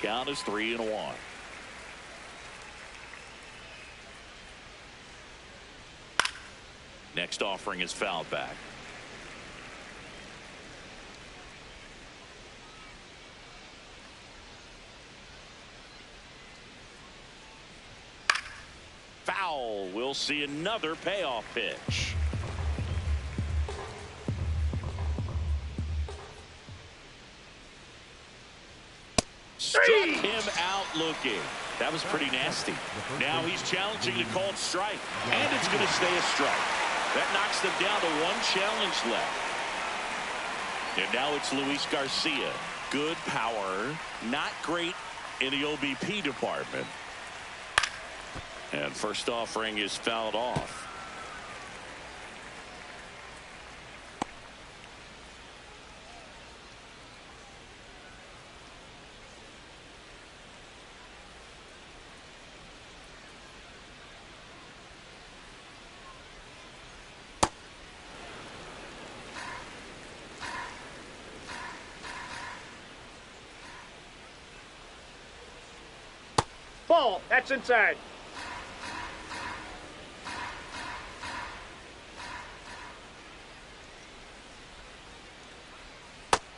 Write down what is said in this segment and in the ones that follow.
Count is 3-1. Next offering is fouled back. Foul. We'll see another payoff pitch. Struck him out looking. That was pretty nasty. Now he's challenging the called strike, and it's going to stay a strike. That knocks them down to one challenge left. And now it's Luis Garcia. Good power, not great in the OBP department. And first offering is fouled off. Ball, that's inside.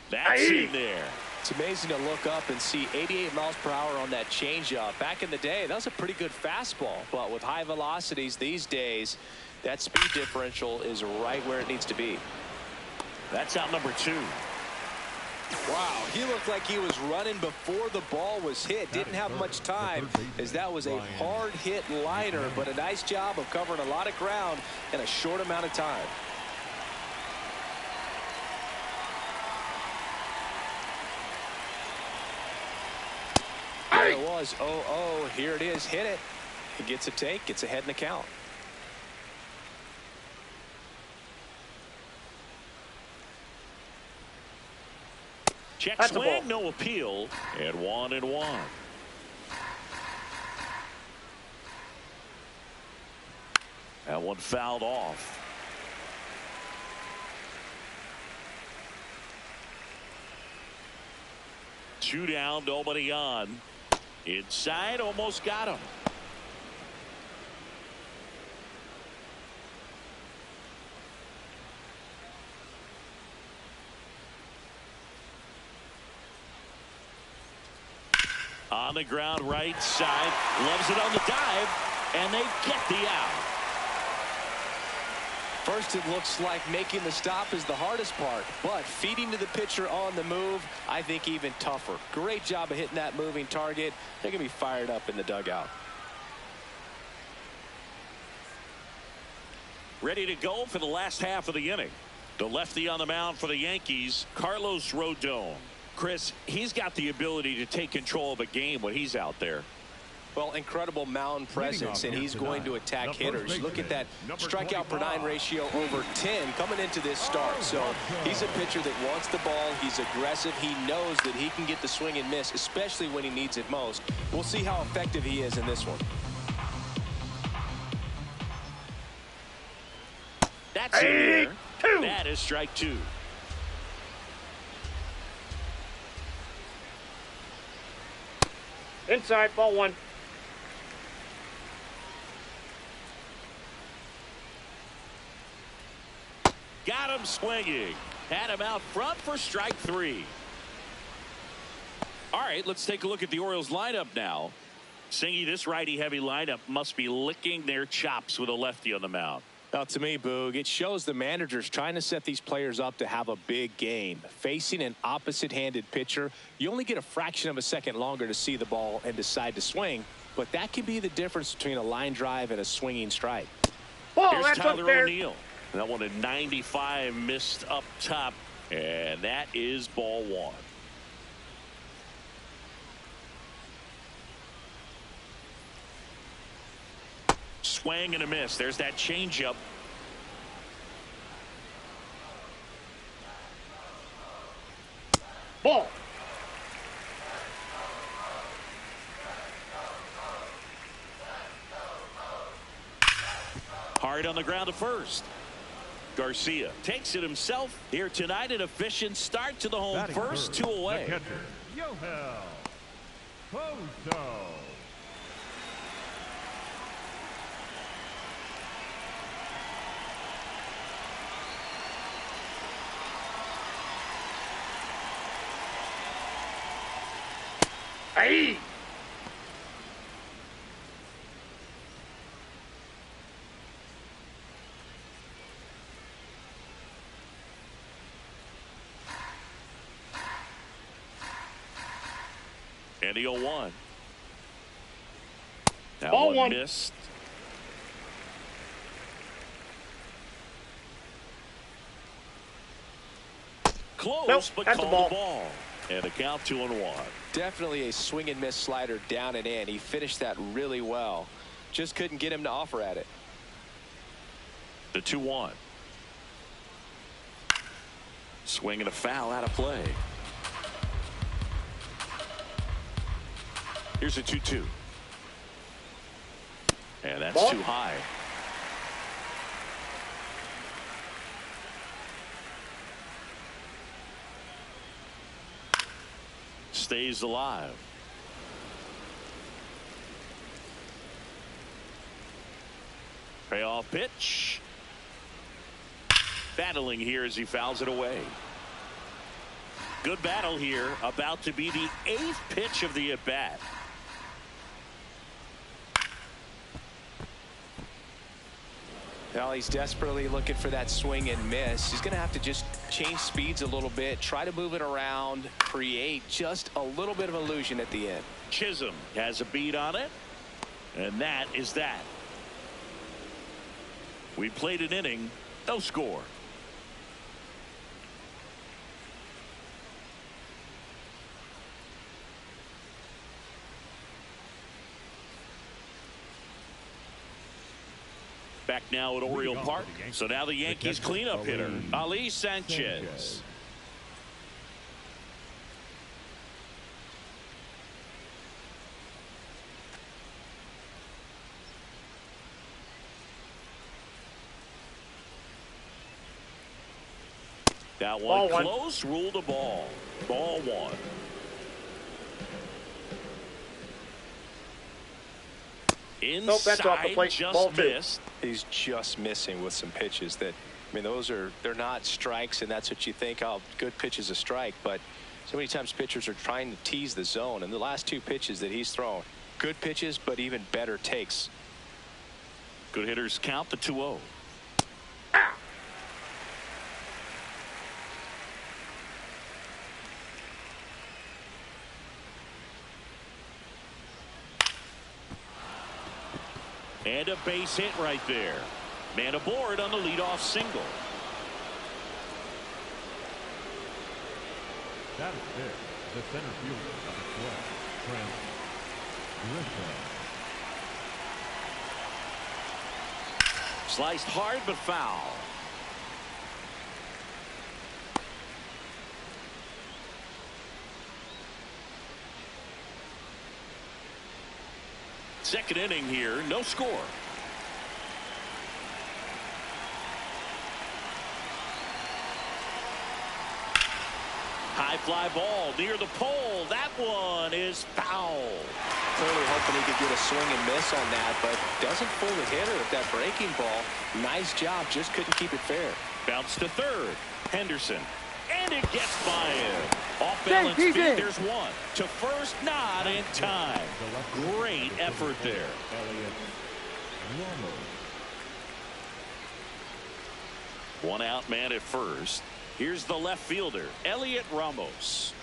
That's in there. It's amazing to look up and see 88 miles per hour on that changeup. Back in the day, that was a pretty good fastball. But with high velocities these days, that speed differential is right where it needs to be. That's out number 2. Wow, he looked like he was running before the ball was hit. Didn't have much time, as that was a hard hit liner, but a nice job of covering a lot of ground in a short amount of time. There it was. 0-0. Here it is. Hit it. He gets a take. Gets ahead in the count. Check swing, no appeal, and 1-1. That one fouled off. Two down, nobody on. Inside, almost got him. On the ground, right side, loves it on the dive, and they get the out. First, it looks like making the stop is the hardest part, but feeding to the pitcher on the move, I think even tougher. Great job of hitting that moving target. They're going to be fired up in the dugout. Ready to go for the last half of the inning. The lefty on the mound for the Yankees, Carlos Rodon. Chris, he's got the ability to take control of a game when he's out there. Well, incredible mound presence, and he's going to attack hitters. Look at that strikeout per 9 ratio over 10 coming into this start. So he's a pitcher that wants the ball. He's aggressive. He knows that he can get the swing and miss, especially when he needs it most. We'll see how effective he is in this one. That's in there. That is strike 2. Inside, ball 1. Got him swinging. Had him out front for strike 3. All right, let's take a look at the Orioles lineup now. Singy, this righty-heavy lineup must be licking their chops with a lefty on the mound. Now, to me, Boog, it shows the managers trying to set these players up to have a big game. Facing an opposite-handed pitcher, you only get a fraction of a second longer to see the ball and decide to swing, but that can be the difference between a line drive and a swinging strike. Ball, here's Tyler O'Neill. That one at 95 missed up top, and that is ball 1. Swing and a miss. There's that changeup. Ball. Hard on the ground to first. Garcia takes it himself here tonight. An efficient start to the home first. 2 away. Ahí. And the 0-1. That Ball one one. missed. Close, Nope, but that's a called ball. the ball. And a count 2-1. Definitely a swing and miss slider down and in. He finished that really well. Just couldn't get him to offer at it. The 2-1. Swing and a foul out of play. Here's a 2-2. And that's Ball. too high. Stays alive. Payoff pitch. Battling here as he fouls it away. Good battle here. About to be the 8th pitch of the at-bat. Well, he's desperately looking for that swing and miss. He's going to have to just change speeds a little bit, try to move it around, create just a little bit of illusion at the end. Chisholm has a beat on it, and that is that. We played an inning, no score. Back now at Oriole Park. So now the Yankees cleanup hitter, Ali Sanchez. That one Ball close, ruled a ball. Ball 1. Nope, that's off the Inside, plate. just Ball 2. missed. He's just missing with some pitches that, I mean, they're not strikes, and that's what you think, oh, good pitch is a strike. But so many times pitchers are trying to tease the zone, and the last 2 pitches that he's thrown, good pitches, but even better takes. Good hitters count the 2-0. And a base hit right there. Man aboard on the leadoff single. That is it. The center fielder of the club, transmision. Sliced hard but foul. Second inning here, no score. High fly ball near the pole. That one is foul. Clearly hoping he could get a swing and miss on that, but doesn't fool the hitter with that breaking ball. Nice job, just couldn't keep it fair. Bounce to third. Henderson. And it gets by him. Off balance feet, there's one. To first, not in time. Great effort there. One out man at first. Here's the left fielder, Elliot Ramos.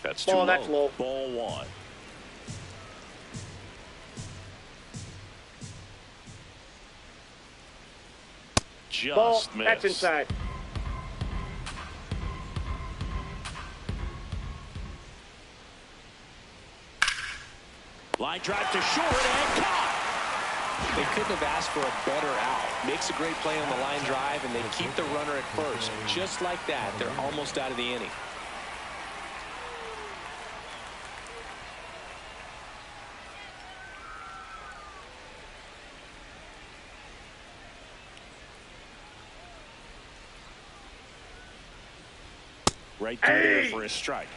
That's too low. That's low. Ball 1. Ball. Just missed. That's inside. Line drive to short and caught. They couldn't have asked for a better out. Makes a great play on the line drive, and they keep the runner at first. Just like that, they're almost out of the inning. Right through there for a strike.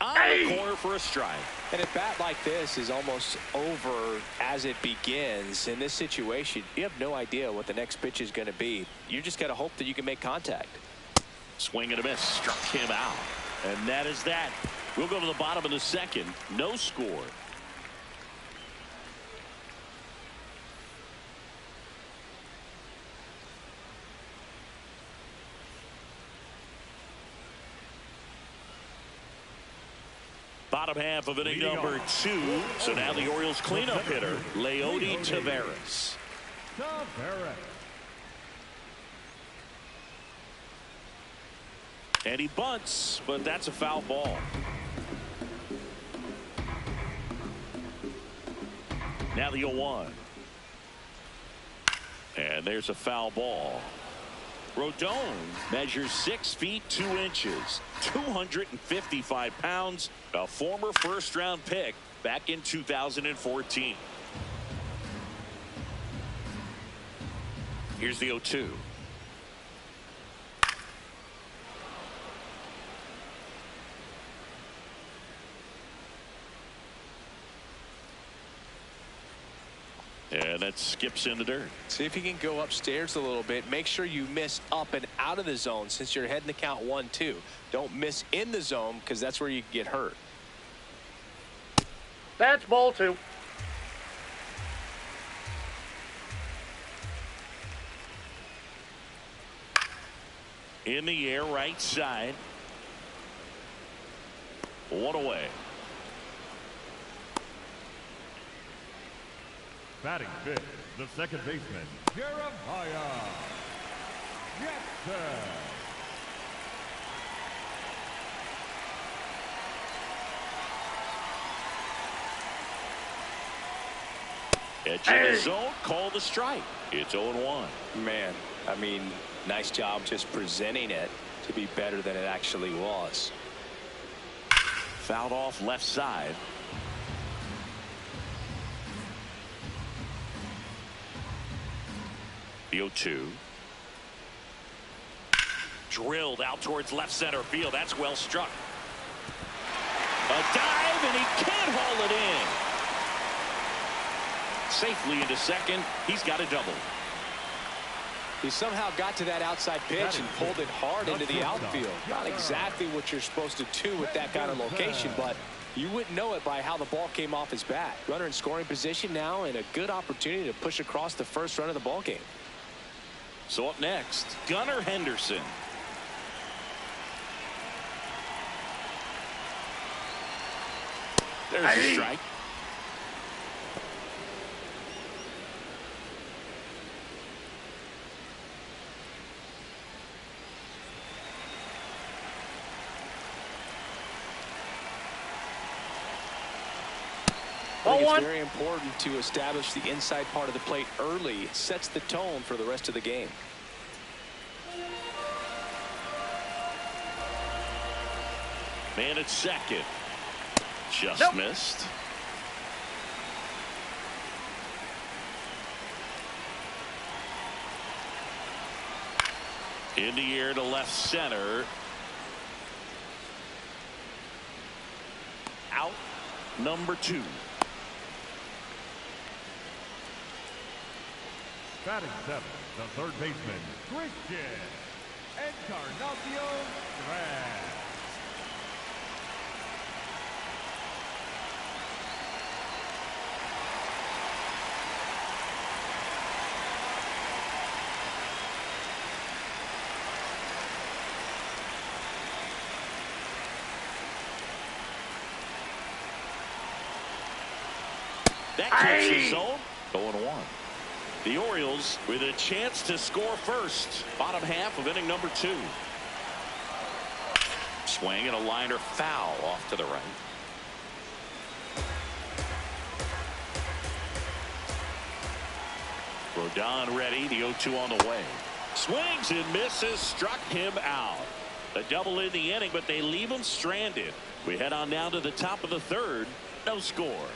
On the corner for a strike. And a bat like this is almost over as it begins. In this situation, you have no idea what the next pitch is going to be. You just got to hope that you can make contact. Swing and a miss. Struck him out. And that is that. We'll go to the bottom of the second. No score. Bottom half of inning number 2. So now the Orioles cleanup hitter, Leody Taveras. And he bunts, but that's a foul ball. Now the 0-1. And there's a foul ball. Rodon measures 6 feet 2 inches, 255 pounds, a former first-round pick back in 2014. Here's the 0-2. And that skips in the dirt. See if you can go upstairs a little bit. Make sure you miss up and out of the zone since you're heading to count 1-2. Don't miss in the zone because that's where you can get hurt. That's ball 2. In the air, right side. 1 away. Batting fifth, the second baseman, Jeremiah Jackson. Edge in the zone, call the strike. It's 0-1. Man, I mean, nice job just presenting it to be better than it actually was. Fouled off left side. The 0-2. Drilled out towards left center field. That's well struck. A dive, and he can't haul it in. Safely into second. He's got a double. He somehow got to that outside pitch and pulled it hard into the outfield. Not exactly what you're supposed to do with that kind of location, but you wouldn't know it by how the ball came off his bat. Runner in scoring position now, and a good opportunity to push across the first run of the ball game. So up next, Gunnar Henderson. There's a strike. I think it's very important to establish the inside part of the plate early. It sets the tone for the rest of the game. Man at second. Just missed. In the air to left center. Out. Number 2. Batting seventh, the third baseman, Christian Encarnacion Strand. That keeps the zone. 0-1. The Orioles with a chance to score first. Bottom half of inning number 2. Swing and a liner foul off to the right. Rodon ready. The 0-2 on the way. Swings and misses. Struck him out. A double in the inning, but they leave him stranded. We head on down to the top of the third. No score.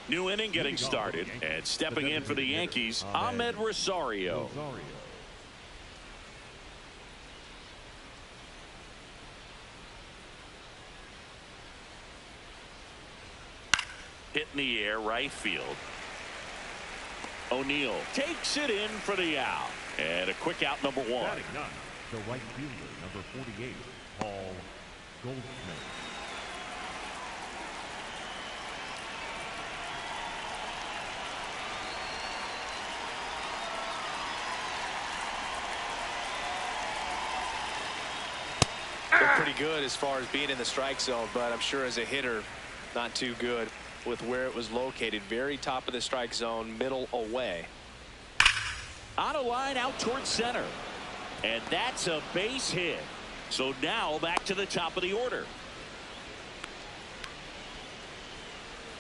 New inning getting started, and stepping in for the Yankees, Ahmed Rosario. Hit in the air, right field. O'Neill takes it in for the out. And a quick out, number one. Batting ninth, the right fielder, number 48, Paul Goldschmidt. They're pretty good as far as being in the strike zone, but I'm sure as a hitter, not too good with where it was located. Very top of the strike zone, middle away. On a line out towards center. And that's a base hit. So now back to the top of the order.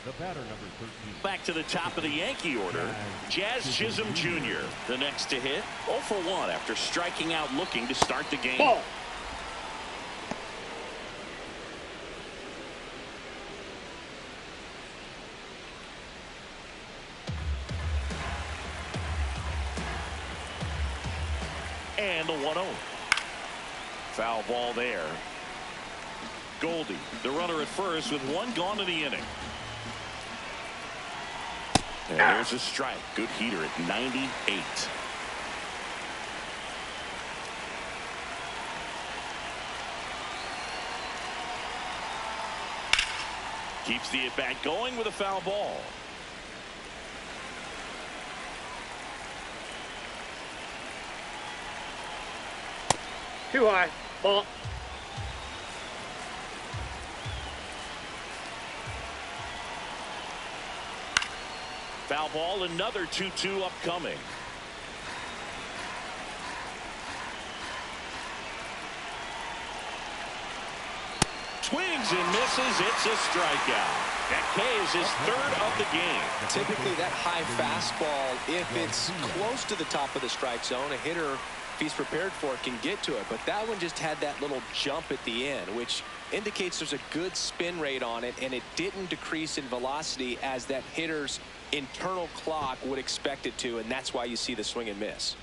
The batter, number 13. Back to the top of the Yankee order. Jazz Chisholm Jr., the next to hit. 0 for 1 after striking out looking to start the game. Ball. And the 1-0. Foul ball there. Goldie, the runner at first with one gone in the inning. And there's a strike. Good heater at 98. Keeps the at-bat going with a foul ball. Too high. Ball. Foul ball, another 2-2 upcoming. Swings and misses. It's a strikeout. That K is his third of the game. Typically that high fastball, if it's close to the top of the strike zone, a hitter, if he's prepared for it, can get to it. But that one just had that little jump at the end, which indicates there's a good spin rate on it, and it didn't decrease in velocity as that hitter's internal clock would expect it to, and that's why you see the swing and miss.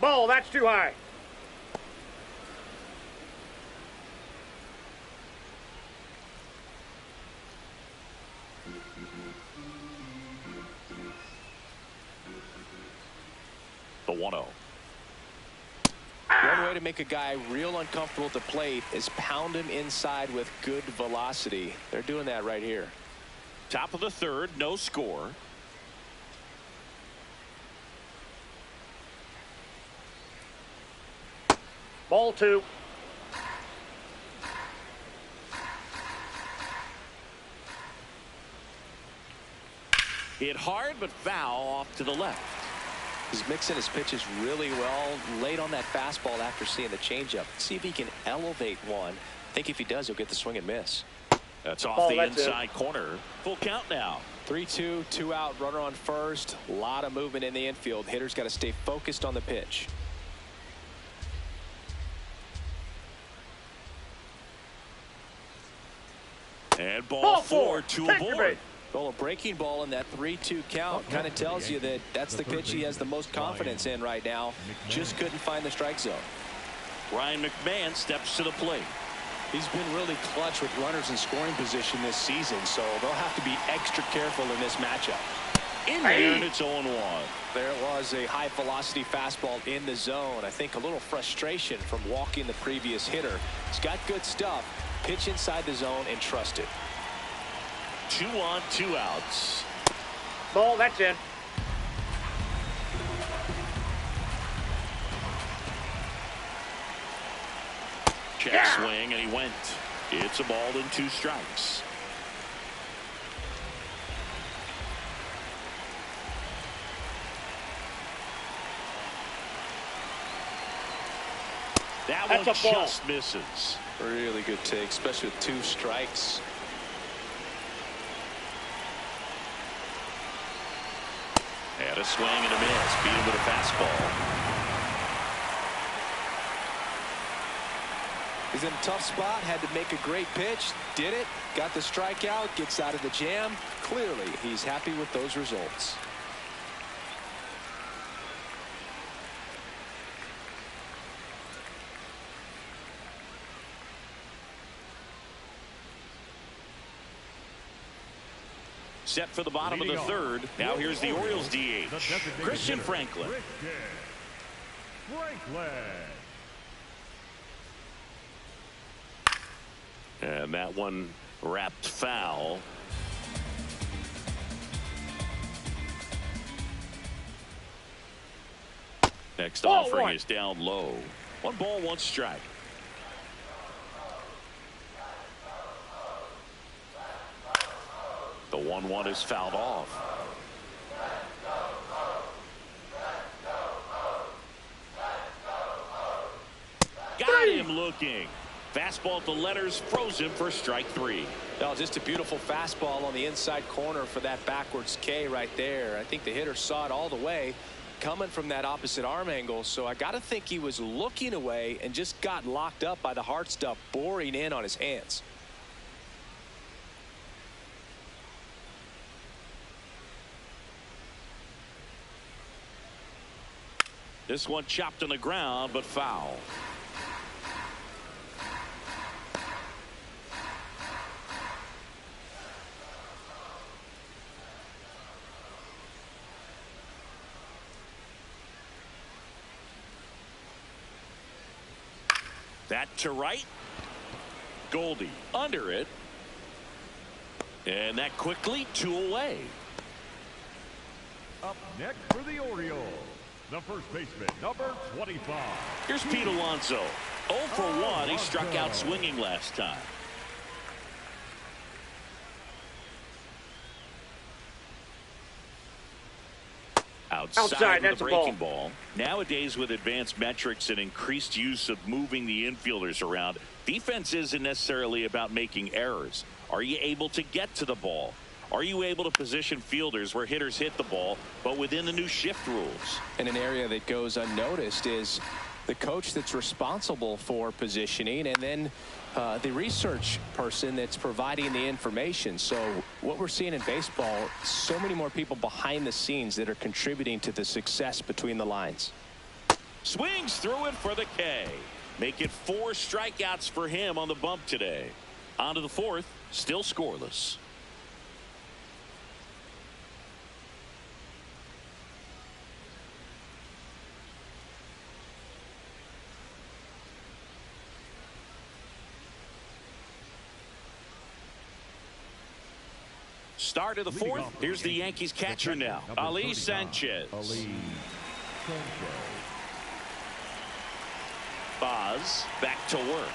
Ball. That's too high. The 1-0. One way to make a guy real uncomfortable at the plate is pound him inside with good velocity. They're doing that right here. Top of the third, no score. Ball 2. Hit hard, but foul off to the left. He's mixing his pitches really well, late on that fastball after seeing the changeup. See if he can elevate one. I think if he does, he'll get the swing and miss. That's off the inside corner. Full count now. 3-2, 2 out, runner on first. A lot of movement in the infield. Hitter's got to stay focused on the pitch. And ball 4, 2 aboard. Well, a breaking ball in that 3-2 count kind of tells you that that's the pitch he has the most confidence in right now. Just couldn't find the strike zone. Ryan McMahon steps to the plate. He's been really clutch with runners in scoring position this season, so they'll have to be extra careful in this matchup. In there, and it's 0-1. There it was, a high velocity fastball in the zone. I think a little frustration from walking the previous hitter. He's got good stuff. Pitch inside the zone and trust it. 2 on, 2 outs. Ball. That's in. Check swing, and he went. It's a ball and 2 strikes. That one just misses. Really good take, especially with 2 strikes. And a swing and a miss. Beat him with a fastball. He's in a tough spot, had to make a great pitch, did it, got the strikeout, gets out of the jam. Clearly, he's happy with those results. Set for the bottom of the third. Now here's the Orioles DH, Christian Franklin. And that one wrapped foul. Next offering is down low. 1 ball, 1 strike. The 1-1 is fouled off. Got him looking. Fastball at the letters, froze him for strike 3. Well, just a beautiful fastball on the inside corner for that backwards K right there. I think the hitter saw it all the way coming from that opposite arm angle. So I got to think he was looking away and just got locked up by the hard stuff boring in on his hands. This one chopped on the ground, but foul. That to right. Goldie under it. And that quickly 2 away. Up next for the Orioles, the first baseman, number 25. Here's Pete Alonso. 0 for 1. He struck out swinging last time. Outside with that's the a breaking ball. ball. Nowadays, with advanced metrics and increased use of moving the infielders around, defense isn't necessarily about making errors. Are you able to get to the ball? Are you able to position fielders where hitters hit the ball, but within the new shift rules? And an area that goes unnoticed is the coach that's responsible for positioning, and then the research person that's providing the information. So what we're seeing in baseball, so many more people behind the scenes that are contributing to the success between the lines. Swings through it for the K. Make it 4 strikeouts for him on the bump today. On to the 4th, still scoreless. Start of the 4th. Here's the Yankees catcher now, Ali Sanchez. Boz back to work.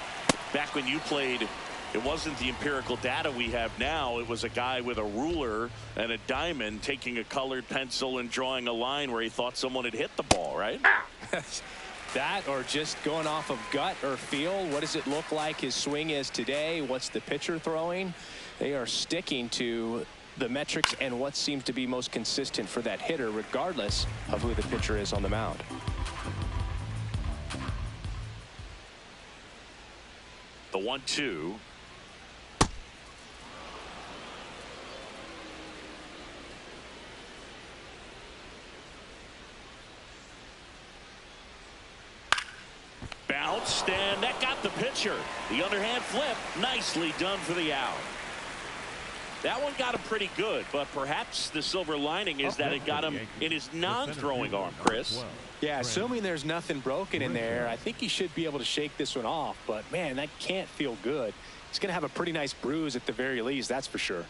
Back when you played, it wasn't the empirical data we have now. It was a guy with a ruler and a diamond taking a colored pencil and drawing a line where he thought someone had hit the ball, right? That, or just going off of gut or feel. What does it look like his swing is today? What's the pitcher throwing? They are sticking to the metrics and what seems to be most consistent for that hitter, regardless of who the pitcher is on the mound. The 1-2. Bounced, and that got the pitcher. The underhand flip, nicely done for the out. That one got him pretty good, but perhaps the silver lining is that it got him in his non-throwing arm, Chris. Yeah, assuming there's nothing broken in there, I think he should be able to shake this one off. But, man, that can't feel good. He's going to have a pretty nice bruise at the very least, that's for sure.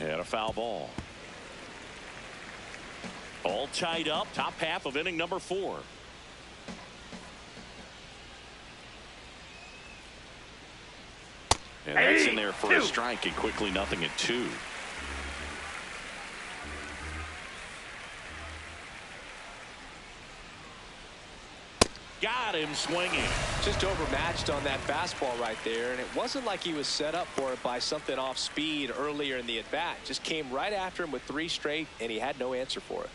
And a foul ball. All tied up, top half of inning number 4. And that's in there for a strike, and quickly nothing at 2. Got got him swinging. Just overmatched on that fastball right there, and it wasn't like he was set up for it by something off speed earlier in the at-bat. Just came right after him with 3 straight, and he had no answer for it.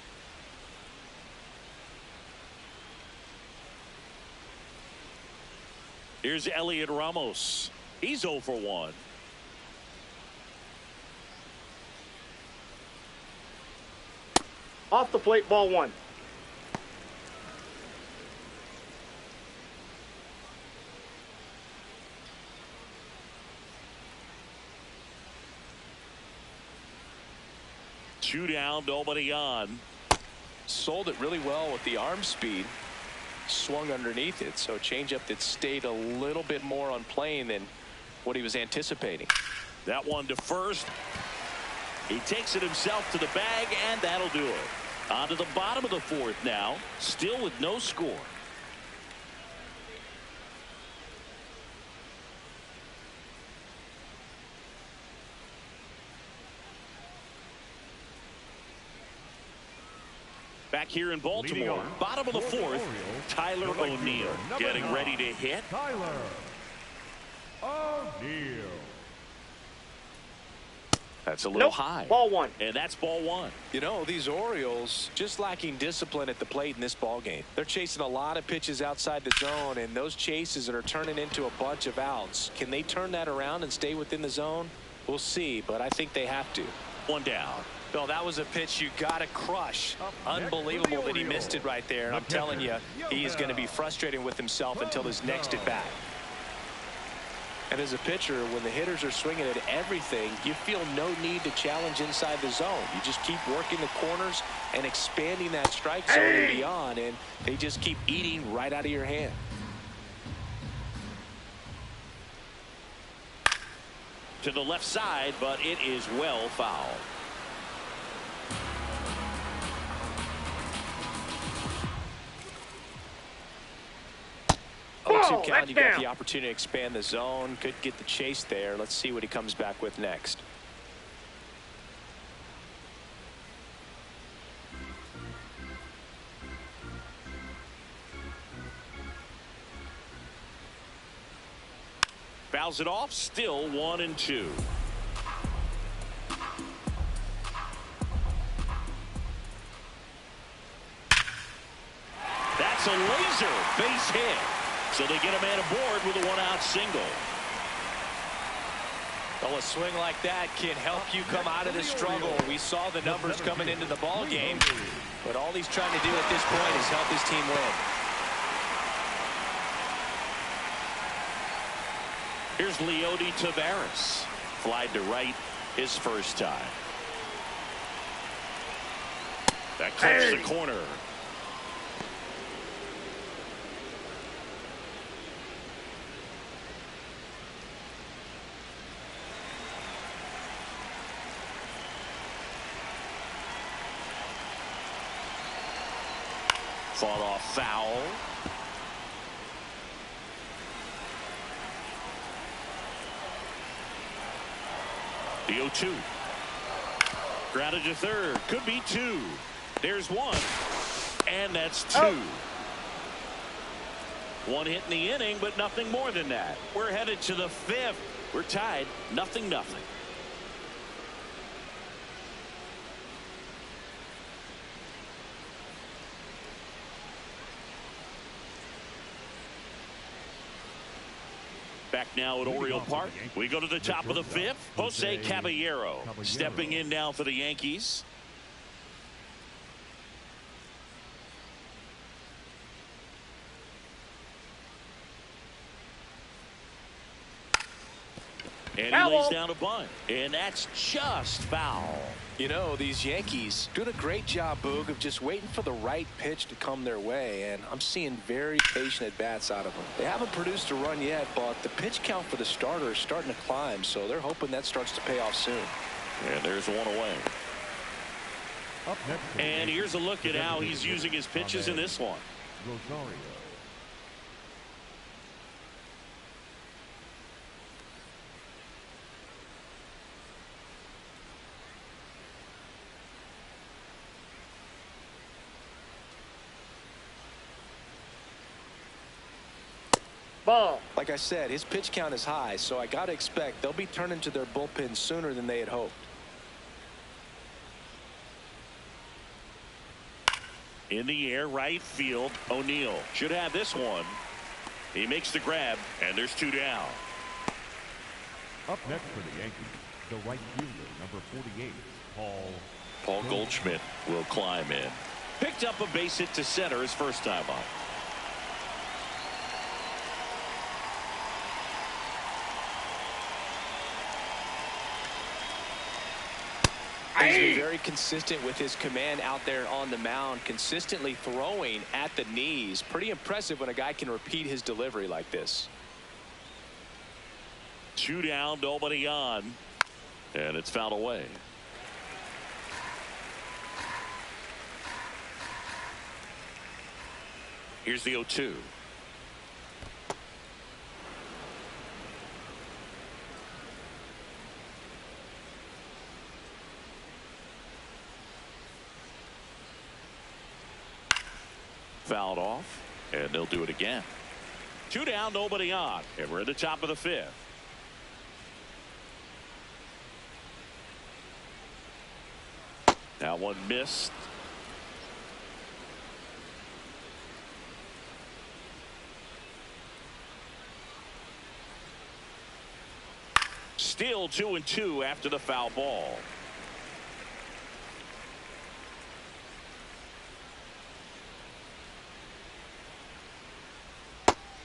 Here's Elliot Ramos. He's 0 for 1. Off the plate, ball 1. Two down, nobody on. Sold it really well with the arm speed. Swung underneath it, so changeup that stayed a little bit more on plane than what he was anticipating. That one to first. He takes it himself to the bag, and that'll do it. On to the bottom of the 4th now, still with no score. Back here in Baltimore, bottom of the 4th, Tyler O'Neill getting ready to hit. Tyler O'Neill. That's a little Nope. high. Ball 1. And that's ball 1. You know, these Orioles just lacking discipline at the plate in this ball game. They're chasing a lot of pitches outside the zone, and those chases that are turning into a bunch of outs. Can they turn that around and stay within the zone? We'll see, but I think they have to. 1 down. Bill, that was a pitch you got to crush. Unbelievable that he missed it right there. And I'm telling you, he is going to be frustrated with himself until his next at bat. And as a pitcher, when the hitters are swinging at everything, you feel no need to challenge inside the zone. You just keep working the corners and expanding that strike zone and beyond, and they just keep eating right out of your hand. To the left side, but it is well fouled. Ball, Count, you got down. the opportunity to expand the zone. Could get the chase there. Let's see what he comes back with next. Fouls it off, still 1-2. That's a laser base hit. So they get a man aboard with a 1-out single. Well, a swing like that can help you come out of the struggle. We saw the numbers coming into the ball game, but all he's trying to do at this point is help his team win. Here's Leody Taveras. Flied to right his first time. That clips the corner. Fought off foul. The 0-2. Grounded to third. Could be 2. There's 1. And that's 2. Oh. 1 hit in the inning, but nothing more than that. We're headed to the 5th. We're tied 0-0. Back now at Oriole Park. We go to the top of the 5th. Jose Caballero stepping in now for the Yankees. And he lays down a bunt. And that's just foul. You know, these Yankees doing a great job, Boog, of just waiting for the right pitch to come their way, and I'm seeing very patient at-bats out of them. They haven't produced a run yet, but the pitch count for the starter is starting to climb, so they're hoping that starts to pay off soon. And there's 1 away. And here's a look at how he's using his pitches in this one. Ball. Like I said, his pitch count is high, so I got to expect they'll be turning to their bullpen sooner than they had hoped. In the air, right field, O'Neill should have this one. He makes the grab, and there's 2 down. Up next for the Yankees, the right fielder, number 48, Paul Goldschmidt will climb in. Picked up a base hit to center his first time up. He's been very consistent with his command out there on the mound, consistently throwing at the knees. Pretty impressive when a guy can repeat his delivery like this. 2 down, nobody on, and it's fouled away. Here's the 0-2. Fouled off, and they'll do it again. 2 down, nobody on, and we're at the top of the 5th. That one missed. Still 2-2 after the foul ball.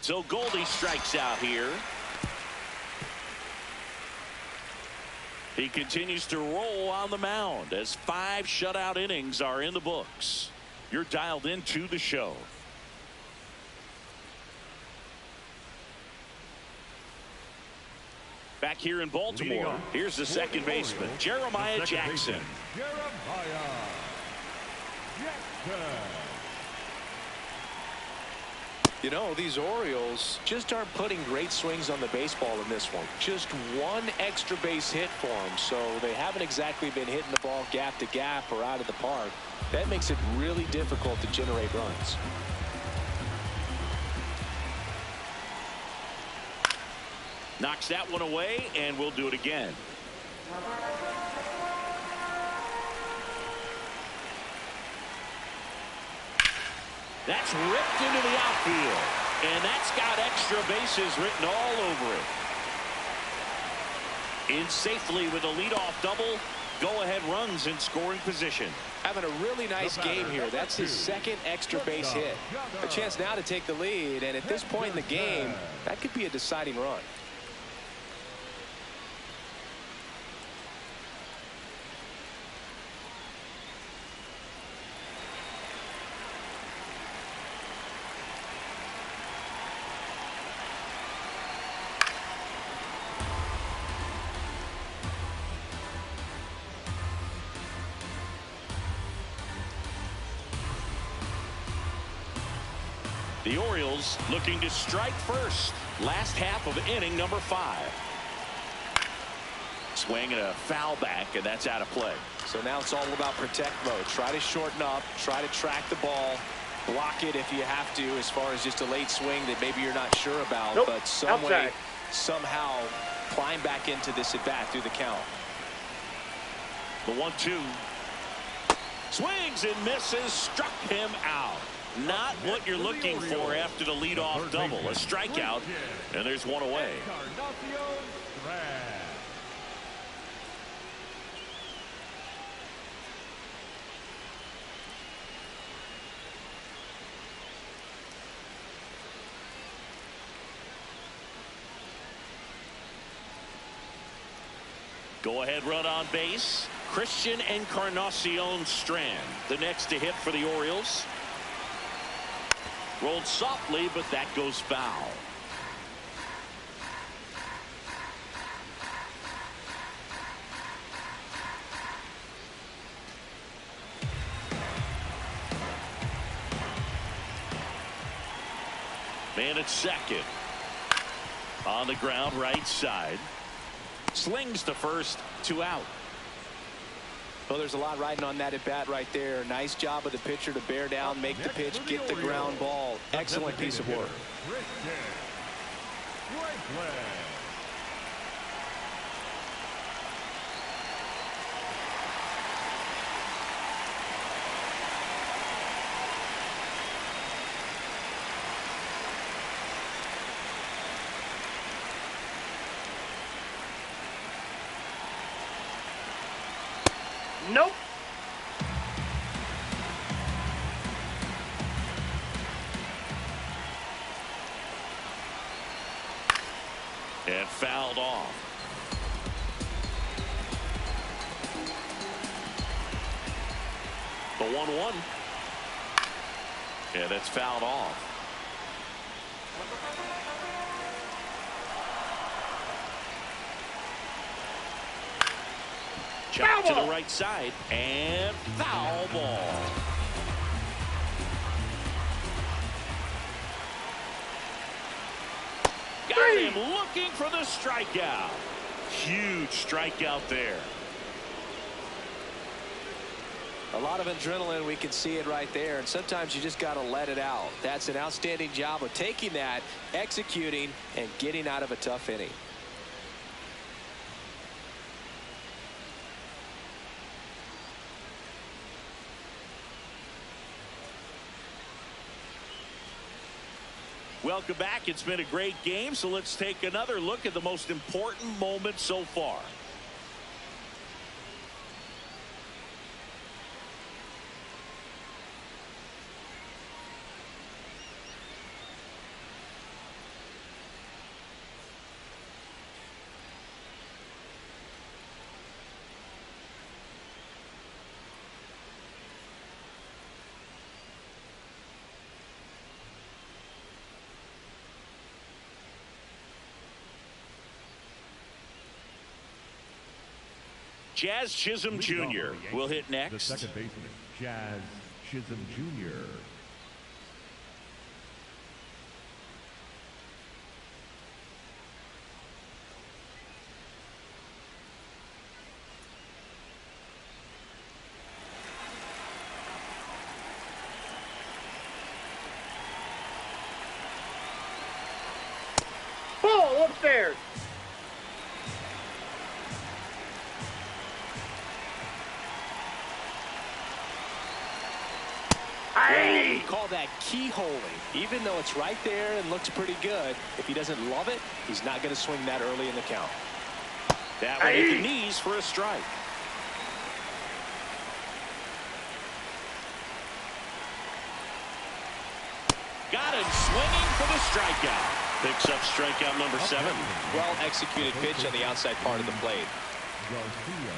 So Goldie strikes out here. He continues to roll on the mound as 5 shutout innings are in the books. You're dialed into the show. Back here in Baltimore, here's the second baseman, Jeremiah Jackson. You know, these Orioles just aren't putting great swings on the baseball in this one. Just 1 extra base hit for them, so they haven't exactly been hitting the ball gap to gap or out of the park. That makes it really difficult to generate runs. Knocks that one away, and we'll do it again. That's ripped into the outfield, and that's got extra bases written all over it. In safely with a leadoff double, go-ahead runs in scoring position. Having a really nice game here. That's his 2nd extra base hit. A chance now to take the lead, and at this point in the game, that could be a deciding run. The Orioles looking to strike first. Last half of inning number 5. Swing and a foul back, and that's out of play. So now it's all about protect mode. Try to shorten up, try to track the ball, block it if you have to, as far as just a late swing that maybe you're not sure about. Nope. But some way, somehow climb back into this at bat through the count. The 1-2. Swings and misses, struck him out. Not what you're looking for after the leadoff double. A strikeout, and there's one away. Go-ahead run on base. Christian Encarnacion Strand, the next to hit for the Orioles. Rolled softly, but that goes foul. Man at second. On the ground, right side. Slings to first, 2 out. Well, there's a lot riding on that at bat right there. Nice job of the pitcher to bear down, make the pitch, get the ground ball. Excellent piece of work. Break leg. Nope. And fouled off. The 1-1. Yeah, that's fouled off. Chop to the right side and foul ball. Got him looking for the strikeout. Huge strikeout there. A lot of adrenaline, we can see it right there, and sometimes you just got to let it out. That's an outstanding job of taking that, executing, and getting out of a tough inning. Welcome back. It's been a great game, so let's take another look at the most important moment so far. Jazz Chisholm Jr. will hit next. The second baseman, Jazz Chisholm Jr. Ball upstairs. Call that keyholing. Even though it's right there and looks pretty good, if he doesn't love it, he's not going to swing that early in the count. That one hit the knees for a strike. Got him swinging for the strikeout. Picks up strikeout number 7. Well executed pitch on the outside part of the plate. Garcia.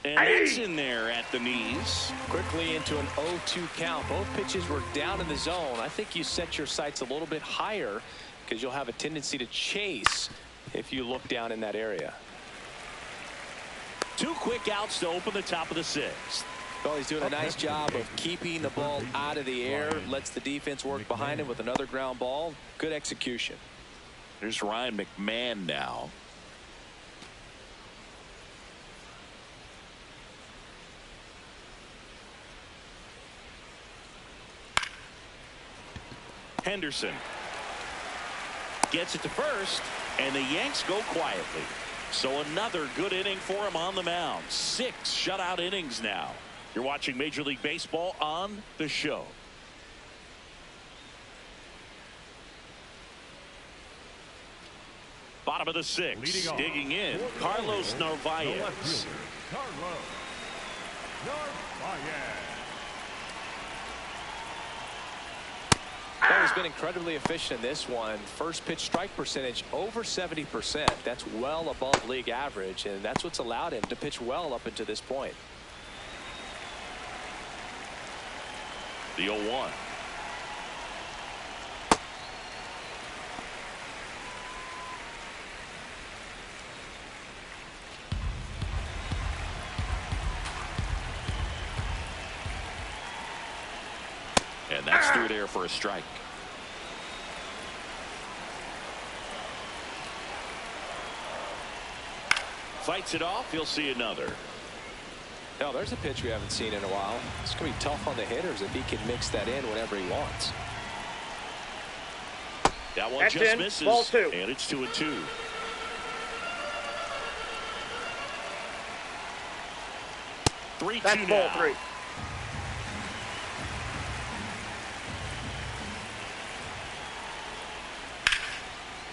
And that's in there at the knees. Quickly into an 0-2 count. Both pitches were down in the zone. I think you set your sights a little bit higher because you'll have a tendency to chase if you look down in that area. 2 quick outs to open the top of the 6th. Well, he's doing a nice job of keeping the ball out of the air. Lets the defense work behind him with another ground ball. Good execution. There's Ryan McMahon now. Henderson gets it to first, and the Yanks go quietly. So another good inning for him on the mound. 6 shutout innings now. You're watching Major League Baseball on the show. Bottom of the 6th, digging in, Carlos Narvaez. Carlos Narvaez. Well, he's been incredibly efficient in this one. First pitch strike percentage over 70%. That's well above league average, and that's what's allowed him to pitch well up until this point. The 0-1. And that's through there for a strike. Fights it off. He'll see another. Now, there's a pitch we haven't seen in a while. It's going to be tough on the hitters if he can mix that in whenever he wants. That one That's just in. misses. Ball 2. And it's 2-2. That's 3-2 ball now. 3.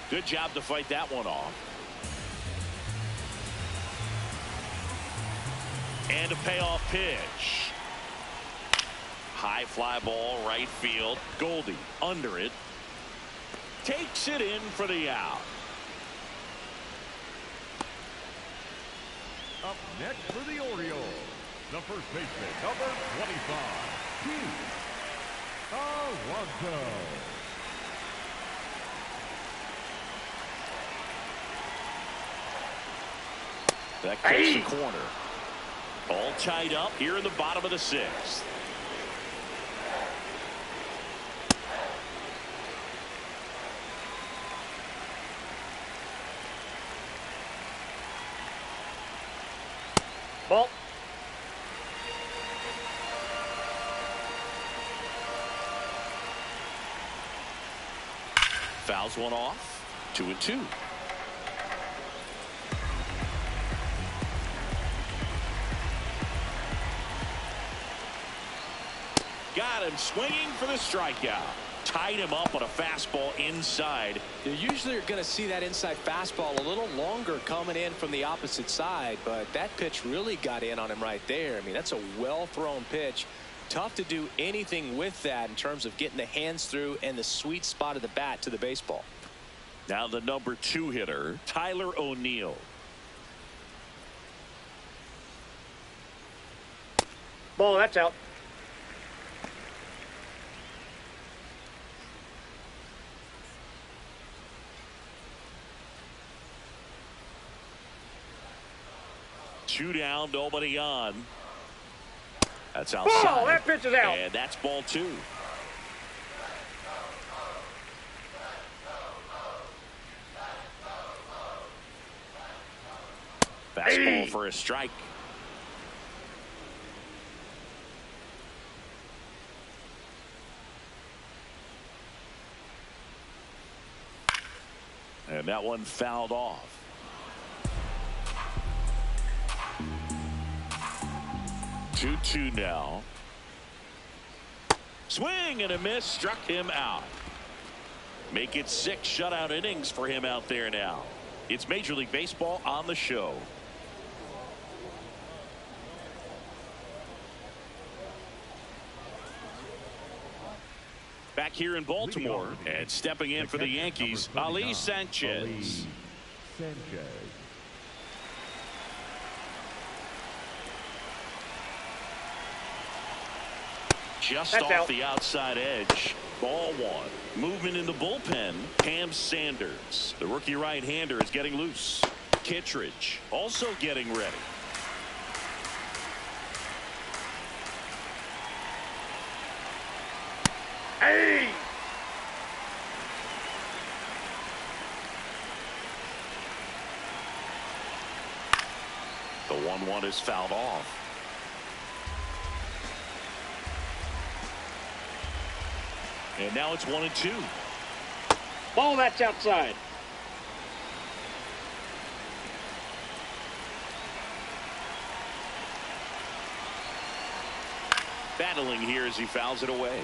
Good job to fight that one off. And a payoff pitch. High fly ball, right field. Goldie under it. Takes it in for the out. Up next for the Orioles, the first baseman, number 25, Agosto. That cuts the corner. All tied up here in the bottom of the 6th. Ball. Fouls one off. 2-2. Got him swinging for the strikeout. Tied him up on a fastball inside. You usually are going to see that inside fastball a little longer coming in from the opposite side, but that pitch really got in on him right there. I mean, that's a well-thrown pitch. Tough to do anything with that in terms of getting the hands through and the sweet spot of the bat to the baseball. Now the number 2 hitter, Tyler O'Neill. Ball, that's out. Two down, nobody on. That's outside. Ball, that pitch is out. And that's ball 2. Fastball for a strike. And that one fouled off. Two now. Swing and a miss, struck him out. Make it 6 shutout innings for him out there now. It's Major League Baseball on the show. Back here in Baltimore and stepping in for the Yankees, Ali Sanchez. Just That's off out. the outside edge. Ball 1. Movement in the bullpen. Cam Sanders. The rookie right-hander is getting loose. Kittredge also getting ready. Hey! The 1-1 is fouled off. And now it's 1-2. Ball, that's outside. Battling here as he fouls it away.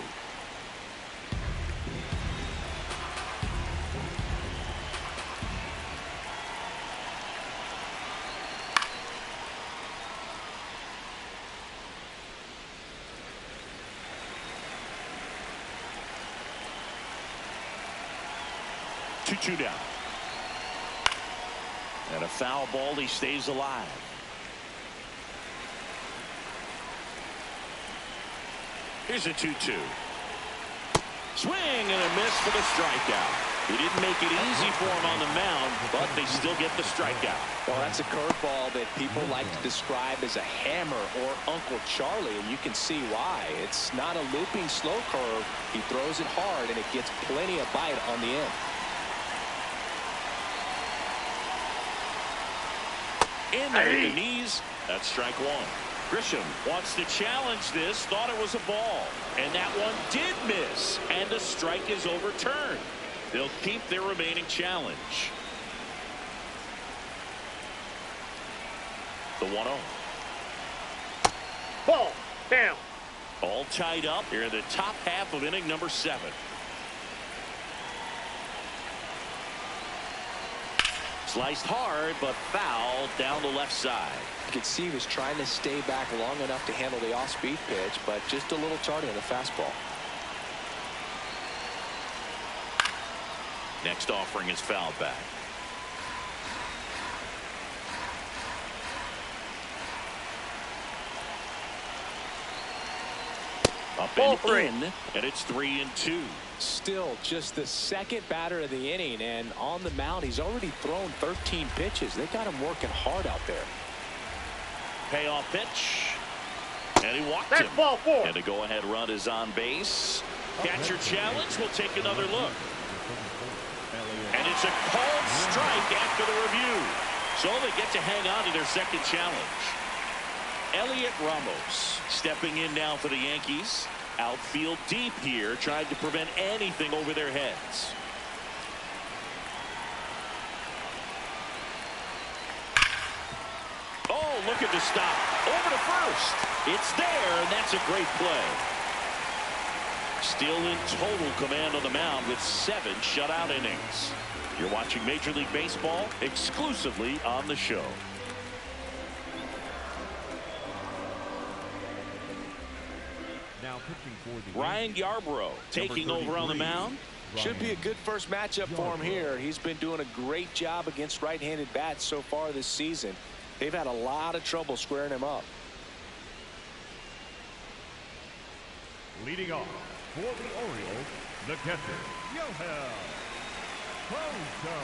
Two down. And a foul ball. He stays alive. Here's a 2-2. Swing and a miss for the strikeout. He didn't make it easy for him on the mound, but they still get the strikeout. Well, that's a curveball that people like to describe as a hammer or Uncle Charlie, and you can see why. It's not a looping slow curve. He throws it hard, and it gets plenty of bite on the end. In there at the knees. That's strike one. Grisham wants to challenge this, thought it was a ball, and that one did miss, and the strike is overturned. They'll keep their remaining challenge. The 1-0. Ball down. All tied up here in the top half of inning number 7. Sliced hard, but foul down the left side. You could see he was trying to stay back long enough to handle the off-speed pitch, but just a little tardy on the fastball. Next offering is fouled back. Up and in, and it's 3-2. Still just the second batter of the inning, and on the mound he's already thrown 13 pitches. They got him working hard out there. Payoff pitch, and he walked That's him. ball 4. And a go-ahead run is on base. Catcher challenge. We'll take another look. And it's a called strike after the review. So they get to hang on to their second challenge. Elliot Ramos stepping in now for the Yankees. Outfield deep here, trying to prevent anything over their heads. Oh, look at the stop. Over to first. It's there, and that's a great play. Still in total command on the mound with 7 shutout innings. You're watching Major League Baseball exclusively on the show. Now pitching for the Ryan Yarbrough taking over on the mound. Should be a good first matchup for him here. He's been doing a great job against right-handed bats so far this season. They've had a lot of trouble squaring him up. leading off for the Orioles, the catcher, Yohel Proto.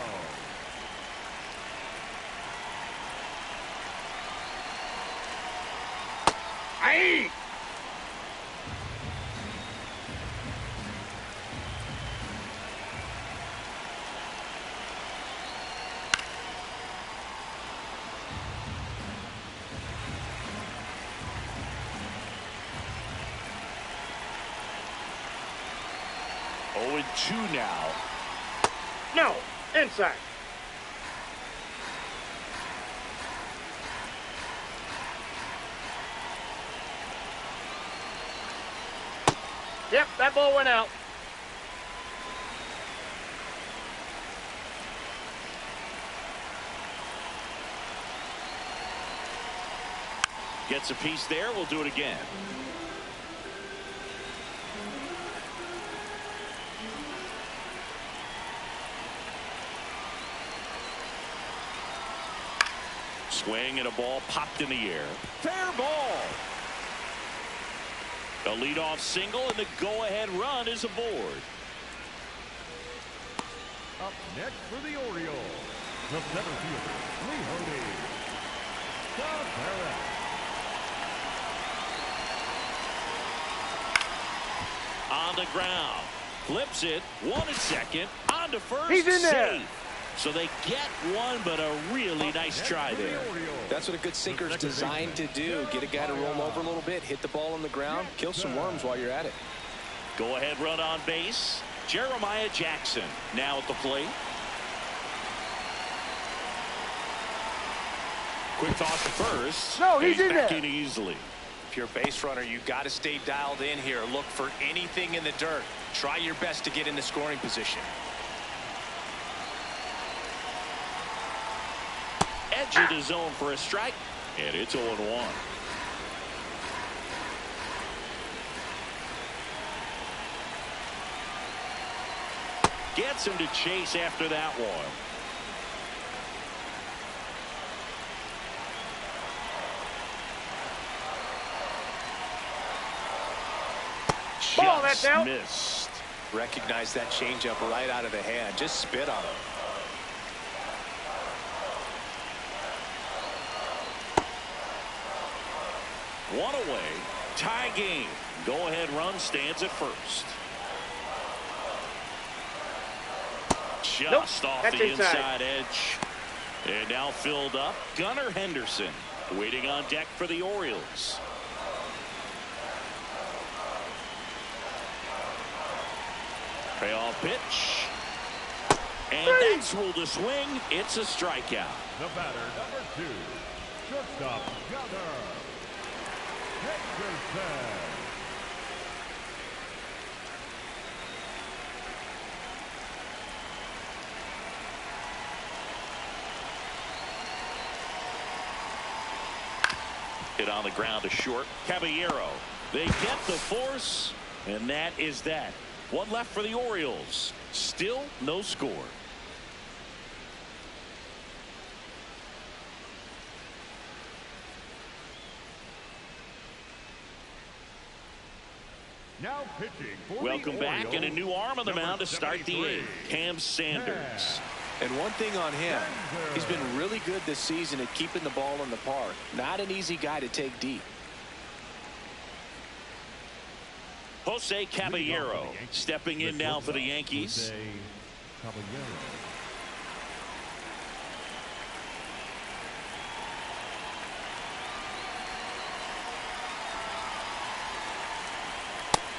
Aye! Oh, and 2 now. No, inside. Yep, that ball went out. Gets a piece there. We'll do it again. Swing and a ball popped in the air. Fair ball. A leadoff single and the go-ahead run is aboard. Up next for the Orioles, the center fielder, Leone Cabrera. On the ground. Flips it. 1 at second. On to first. He's in there. Safe. So they get one, but a really nice try there. That's what a good sinker's designed to do. Get a guy to roll over a little bit, hit the ball on the ground, kill some worms while you're at it. Go ahead run on base. Jeremiah Jackson now at the plate. Quick toss to first. No, he's in back there. in easily. If you're a base runner, you've got to stay dialed in here. Look for anything in the dirt. Try your best to get in the scoring position. Edge of the zone for a strike, and it's 0-1. Gets him to chase after that one. That's out. Missed. Recognize that changeup right out of the hand. Just spit on it. One away. Tie game. Go-ahead run stands at first. Just off the inside edge. And now filled up. Gunnar Henderson waiting on deck for the Orioles. Payoff pitch. And that's ruled a swing. It's a strikeout. The batter, number 2, shortstop, Gunnar Henderson. Hit on the ground to short. Caballero. They get the force, and that is that. One left for the Orioles. Still no score. Now pitching for Welcome the back, Orioles, and a new arm on the mound to start the 73, 8th. Cam Sanders. And one thing on him, he's been really good this season at keeping the ball in the park. Not an easy guy to take deep. Jose Caballero stepping in now for the Yankees. Jose Caballero.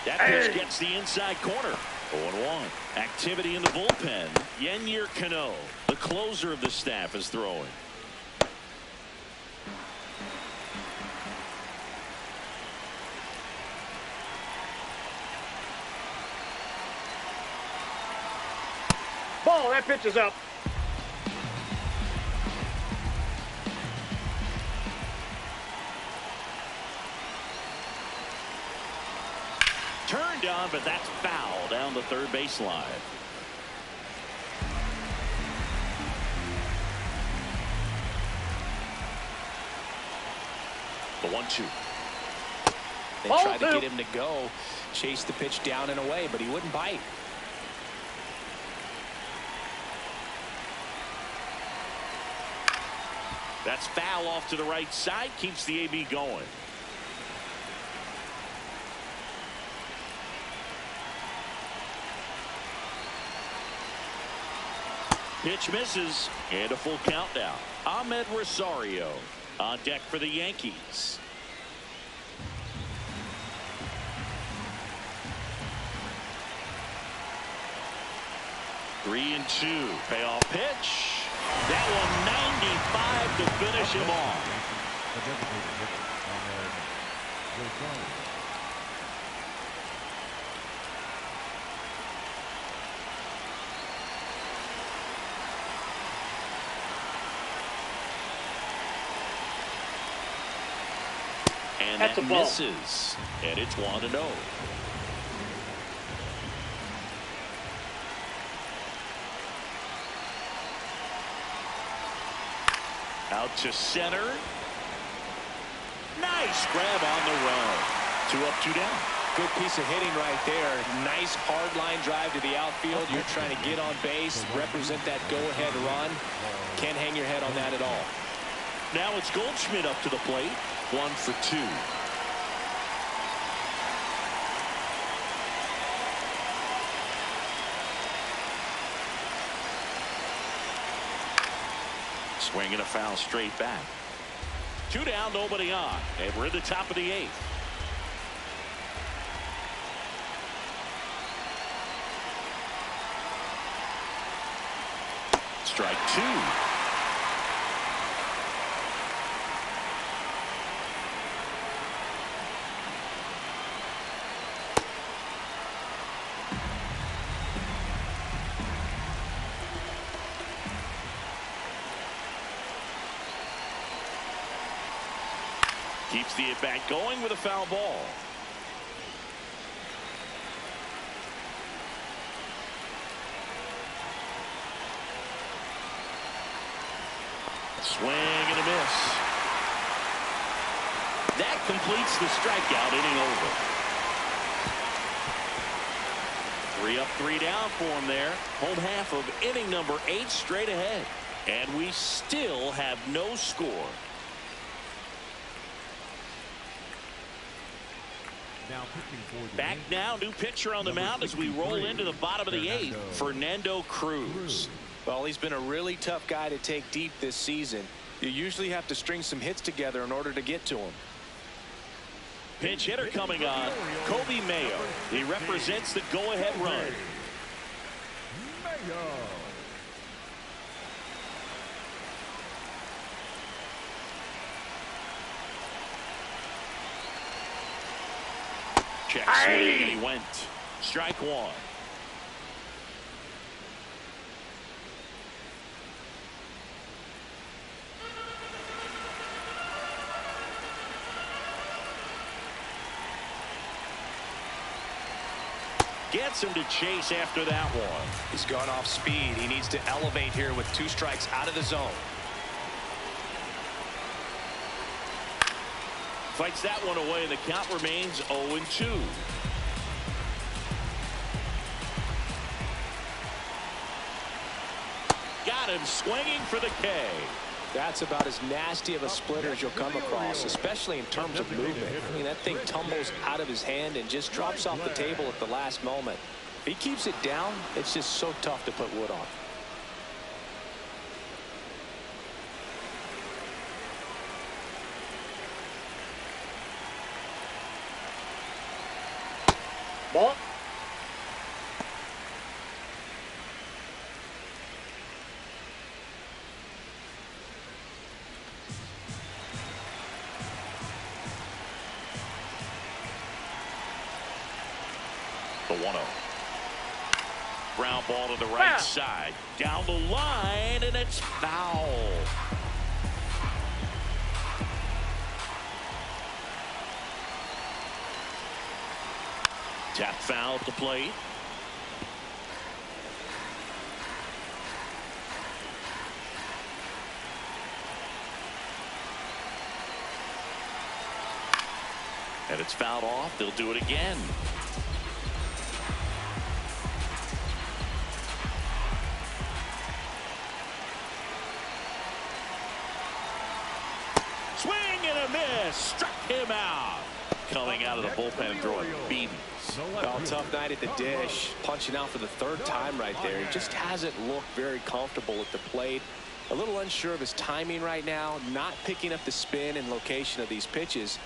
That pitch gets the inside corner. 0-1. Activity in the bullpen. Yennier Cano, the closer of the staff, is throwing. Ball, that pitch is up. Turned on, but that's foul down the third baseline. The 1-2. They tried to get him to go, chase the pitch down and away, but he wouldn't bite. That's foul off to the right side. Keeps the AB going. Pitch misses, and a full count now. Ahmed Rosario on deck for the Yankees. Three and 2. Payoff pitch. That one 95 to finish him off. And that misses. And it's 1-0. Out to center. Nice grab on the run. 2 up, 2 down. Good piece of hitting right there. Nice hard line drive to the outfield. You're trying to get on base, represent that go-ahead run. Can't hang your head on that at all. Now it's Goldschmidt up to the plate. 1 for 2. Swing and a foul straight back. 2 down, nobody on. And we're in the top of the 8th. Strike 2. Keeps the at-bat going with a foul ball. Swing and a miss. That completes the strikeout inning over. 3 up, 3 down for him there. Home half of inning number 8 straight ahead. And we still have no score. Back now, new pitcher on the mound as we roll into the bottom of the 8th, Fernando Cruz. Well, he's been a really tough guy to take deep this season. You usually have to string some hits together in order to get to him. Pinch hitter coming on, Kobe Mayo. He represents the go-ahead run. Check swing, and he went. Strike 1. Gets him to chase after that one. He's gone off speed. He needs to elevate here with 2 strikes out of the zone. Fights that one away, and the count remains 0-2. Got him swinging for the K. That's about as nasty of a splitter as you'll come across, especially in terms of movement. I mean, that thing tumbles out of his hand and just drops off the table at the last moment. If he keeps it down, it's just so tough to put wood on. Ball. The 1-0. Ground ball to the right side. Down the line, and it's foul. Tap foul at the plate. And it's fouled off. They'll do it again. Swing and a miss. Struck him out. Coming out of the bullpen throwing beatings. Well, tough night at the dish. Punching out for the 3rd time right there. He just hasn't looked very comfortable at the plate. A little unsure of his timing right now. Not picking up the spin and location of these pitches.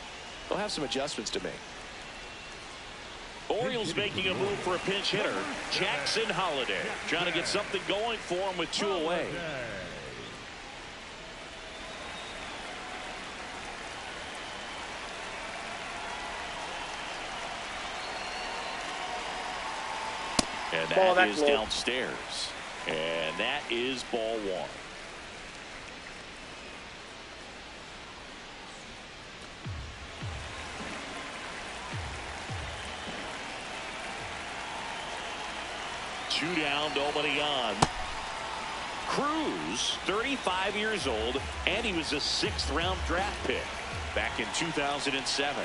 They'll have some adjustments to make. Orioles making a move for a pinch hitter. Jackson Holiday trying to get something going for him with 2 away. And that is downstairs. And that is ball 1. Two down, nobody on. Cruz, 35 years old, and he was a 6th-round draft pick back in 2007.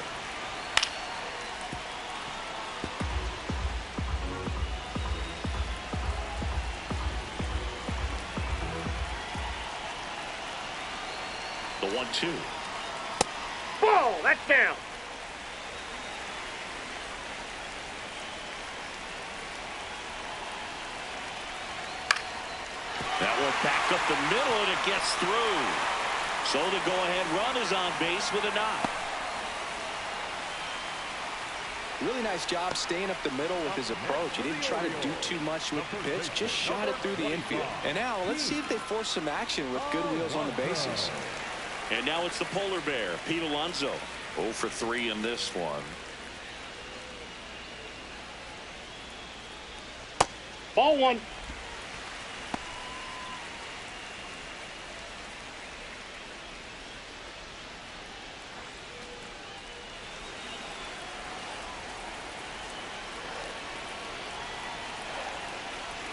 The 1-2. Ball. That's down. That one back up the middle, and it gets through. So the go-ahead run is on base with a knock. Really nice job staying up the middle with his approach. He didn't try to do too much with the pitch, just shot it through the infield. And now let's see if they force some action with good wheels on the bases. And now it's the polar bear, Pete Alonso. 0 for 3 in this one. Ball 1.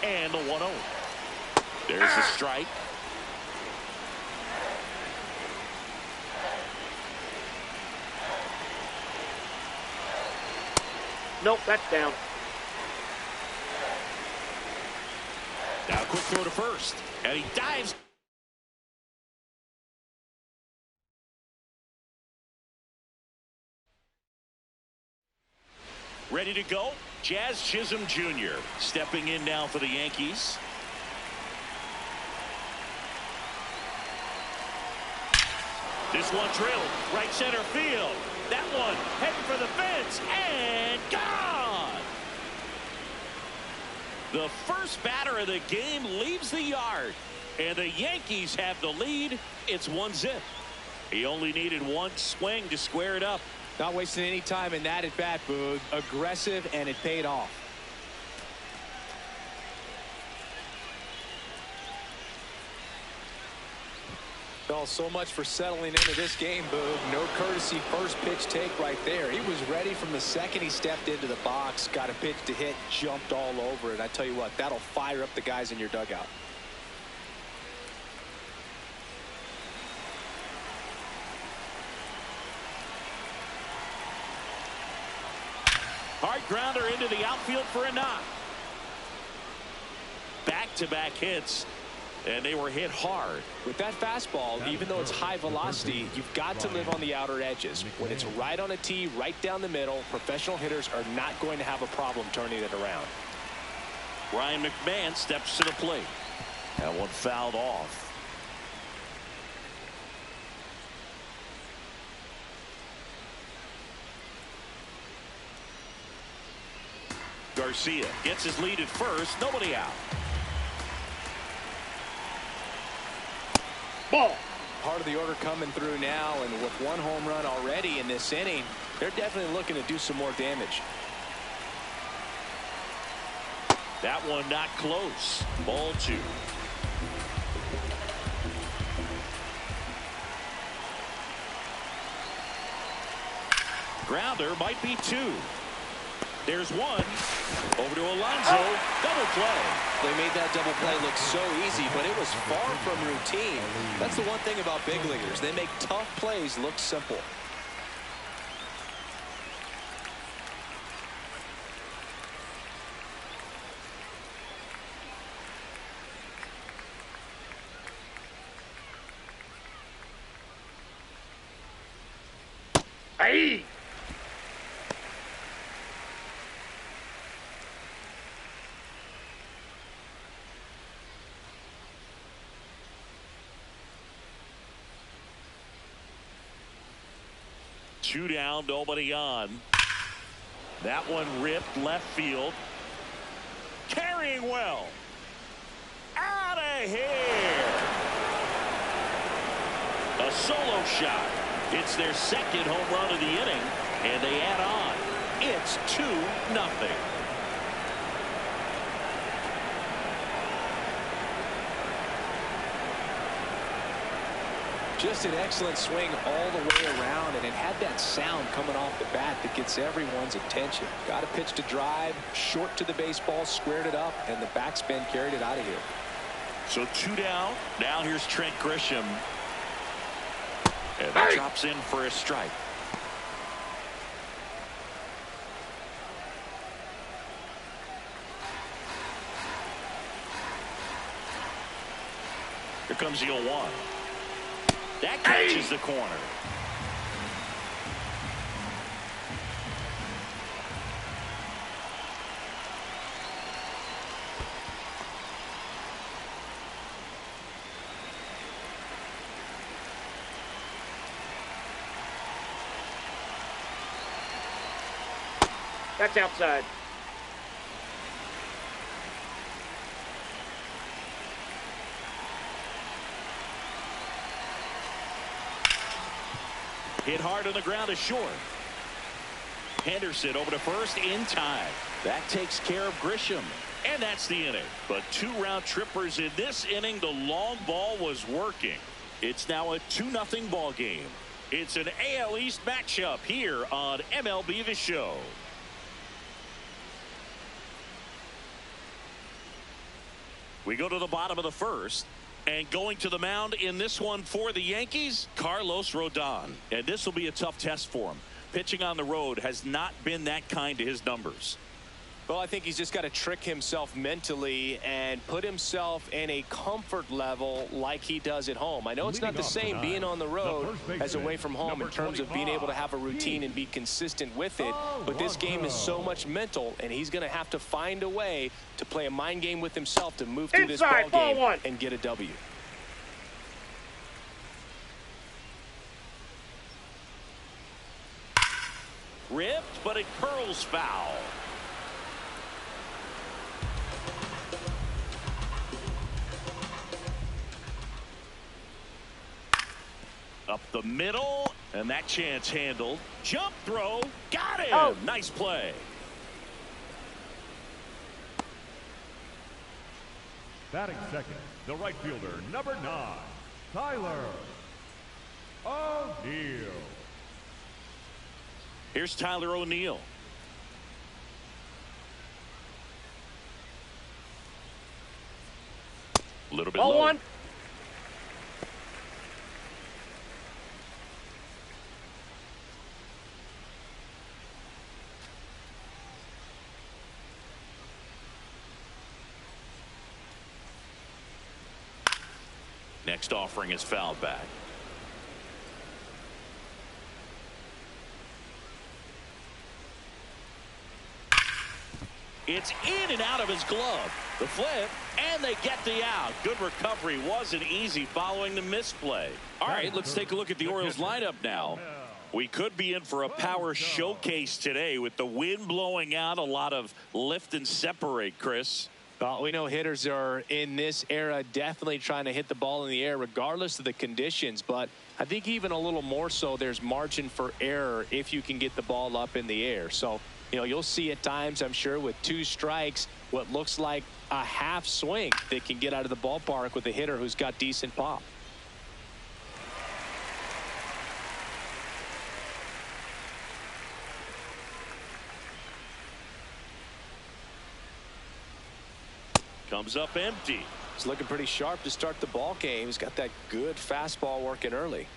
And the 1-0. There's the strike. Nope, that's down. Now a quick throw to first. And he dives. Ready to go. Jazz Chisholm Jr. stepping in now for the Yankees. This one drilled right center field. That one heading for the fence and gone. The first batter of the game leaves the yard, and the Yankees have the lead. It's 1-0. He only needed one swing to square it up. Not wasting any time in that at bat, Boog. Aggressive, and it paid off. Well, so much for settling into this game, Boog. No courtesy first pitch take right there. He was ready from the second he stepped into the box, got a pitch to hit, jumped all over it. I tell you what, that'll fire up the guys in your dugout. Hard grounder into the outfield for a knock. Back-to-back hits, and they were hit hard. With that fastball, even though it's high velocity, you've got to live on the outer edges. When it's right on a tee, right down the middle, professional hitters are not going to have a problem turning it around. Ryan McMahon steps to the plate. That one fouled off. Garcia gets his lead at first. Nobody out. Ball. Part of the order coming through now, and with one home run already in this inning, they're definitely looking to do some more damage. That one not close. Ball 2. Grounder might be 2. There's one. Over to Alonso. Double play. They made that double play look so easy, but it was far from routine. That's the one thing about big leaguers. They make tough plays look simple. Hey! Two down, nobody on. That one ripped left field. Carrying well. Out of here. A solo shot. It's their second home run of the inning, and they add on. It's 2-0. Just an excellent swing all the way around, and it had that sound coming off the bat that gets everyone's attention. Got a pitch to drive, short to the baseball, squared it up, and the backspin carried it out of here. So 2 down. Now here's Trent Grisham. And that drops in for a strike. Here comes the 0-1. That catches the corner. That's outside. Hit hard on the ground is short. Henderson over to first in time. That takes care of Grisham. And that's the inning. But 2 round trippers in this inning. The long ball was working. It's now a 2-0 ball game. It's an AL East matchup here on MLB The Show. We go to the bottom of the first. And going to the mound in this one for the Yankees, Carlos Rodon. And this will be a tough test for him. Pitching on the road has not been that kind to his numbers. Well, I think he's just got to trick himself mentally and put himself in a comfort level like he does at home. I know it's not the same being on the road as away from home in terms of being able to have a routine and be consistent with it. But this game is so much mental, and he's going to have to find a way to play a mind game with himself to move through this ball game and get a W. Ripped, but it curls foul. Up the middle, and that chance handled. Jump throw, got him. Oh. Nice play. Batting second, the right fielder, number 9, Tyler O'Neill. Here's Tyler O'Neill. A little bit low. 1. Next offering is fouled back. It's in and out of his glove. The flip, and they get the out. Good recovery. Wasn't easy following the misplay. All right, let's take a look at the Orioles lineup now. We could be in for a power showcase today with the wind blowing out. A lot of lift and separate, Chris. Well, we know hitters are in this era definitely trying to hit the ball in the air regardless of the conditions, but I think even a little more so there's margin for error if you can get the ball up in the air. So, you know, you'll see at times, I'm sure, with 2 strikes, what looks like a half swing that can get out of the ballpark with a hitter who's got decent pop. Comes up empty. He's looking pretty sharp to start the ball game. He's got that good fastball working early.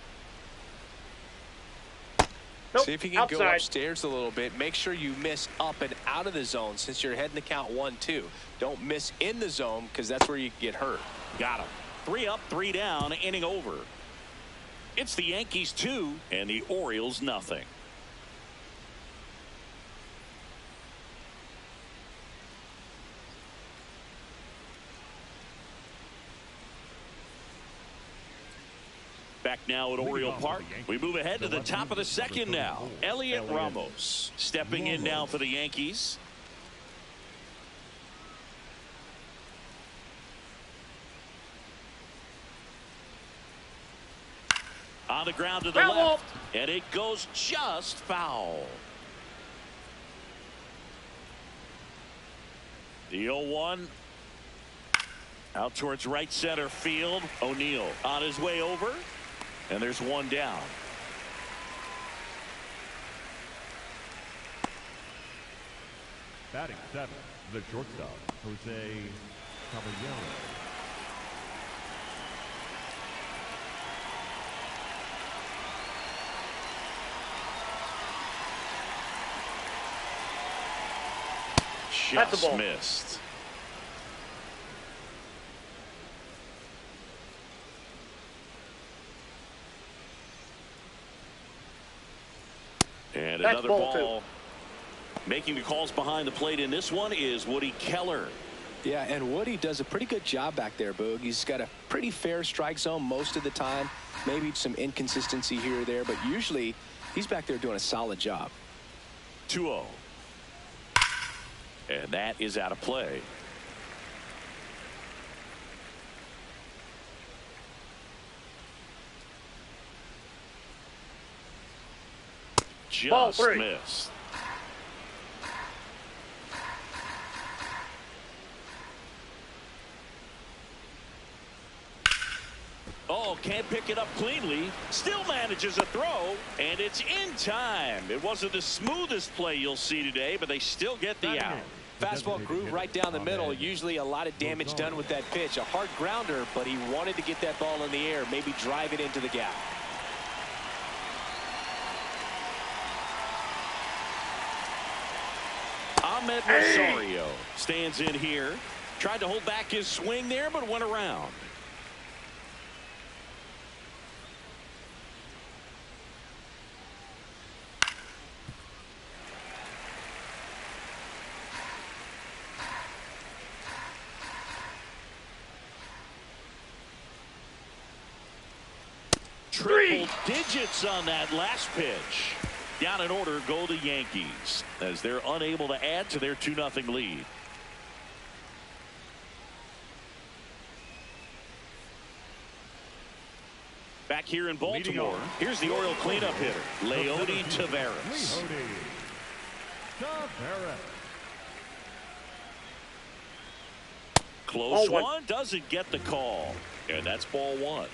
Nope. See if he can go upstairs a little bit. Make sure you miss up and out of the zone since you're heading to count 1-2. Don't miss in the zone because that's where you get hurt. Got him. 3 up, 3 down, inning over. It's the Yankees 2 and the Orioles nothing. Back now at Oriole Park. We move ahead to the top of the second now. Elliot Ramos stepping in now for the Yankees. On the ground to the left. And it goes just foul. The 0-1. Out towards right center field. O'Neill on his way over. And there's 1 down. Batting 7, the shortstop, Jose Caballero. Just missed. And another ball. Making the calls behind the plate in this one is Woody Keller. Yeah, and Woody does a pretty good job back there, Boog. He's got a pretty fair strike zone most of the time. Maybe some inconsistency here or there, but usually he's back there doing a solid job. 2-0. And that is out of play. Just missed. Oh, can't pick it up cleanly. Still manages a throw, and it's in time. It wasn't the smoothest play you'll see today, but they still get the out. Fastball groove right down the middle. Usually a lot of damage done with that pitch. A hard grounder, but he wanted to get that ball in the air, maybe drive it into the gap. Ahmed Rosario stands in here. Tried to hold back his swing there, but went around. Triple digits on that last pitch. Down in order go the Yankees as they're unable to add to their 2-0 lead. Back here in Baltimore, here's the Oriole cleanup hitter, Leody Taveras. Close one, doesn't get the call, and that's ball one.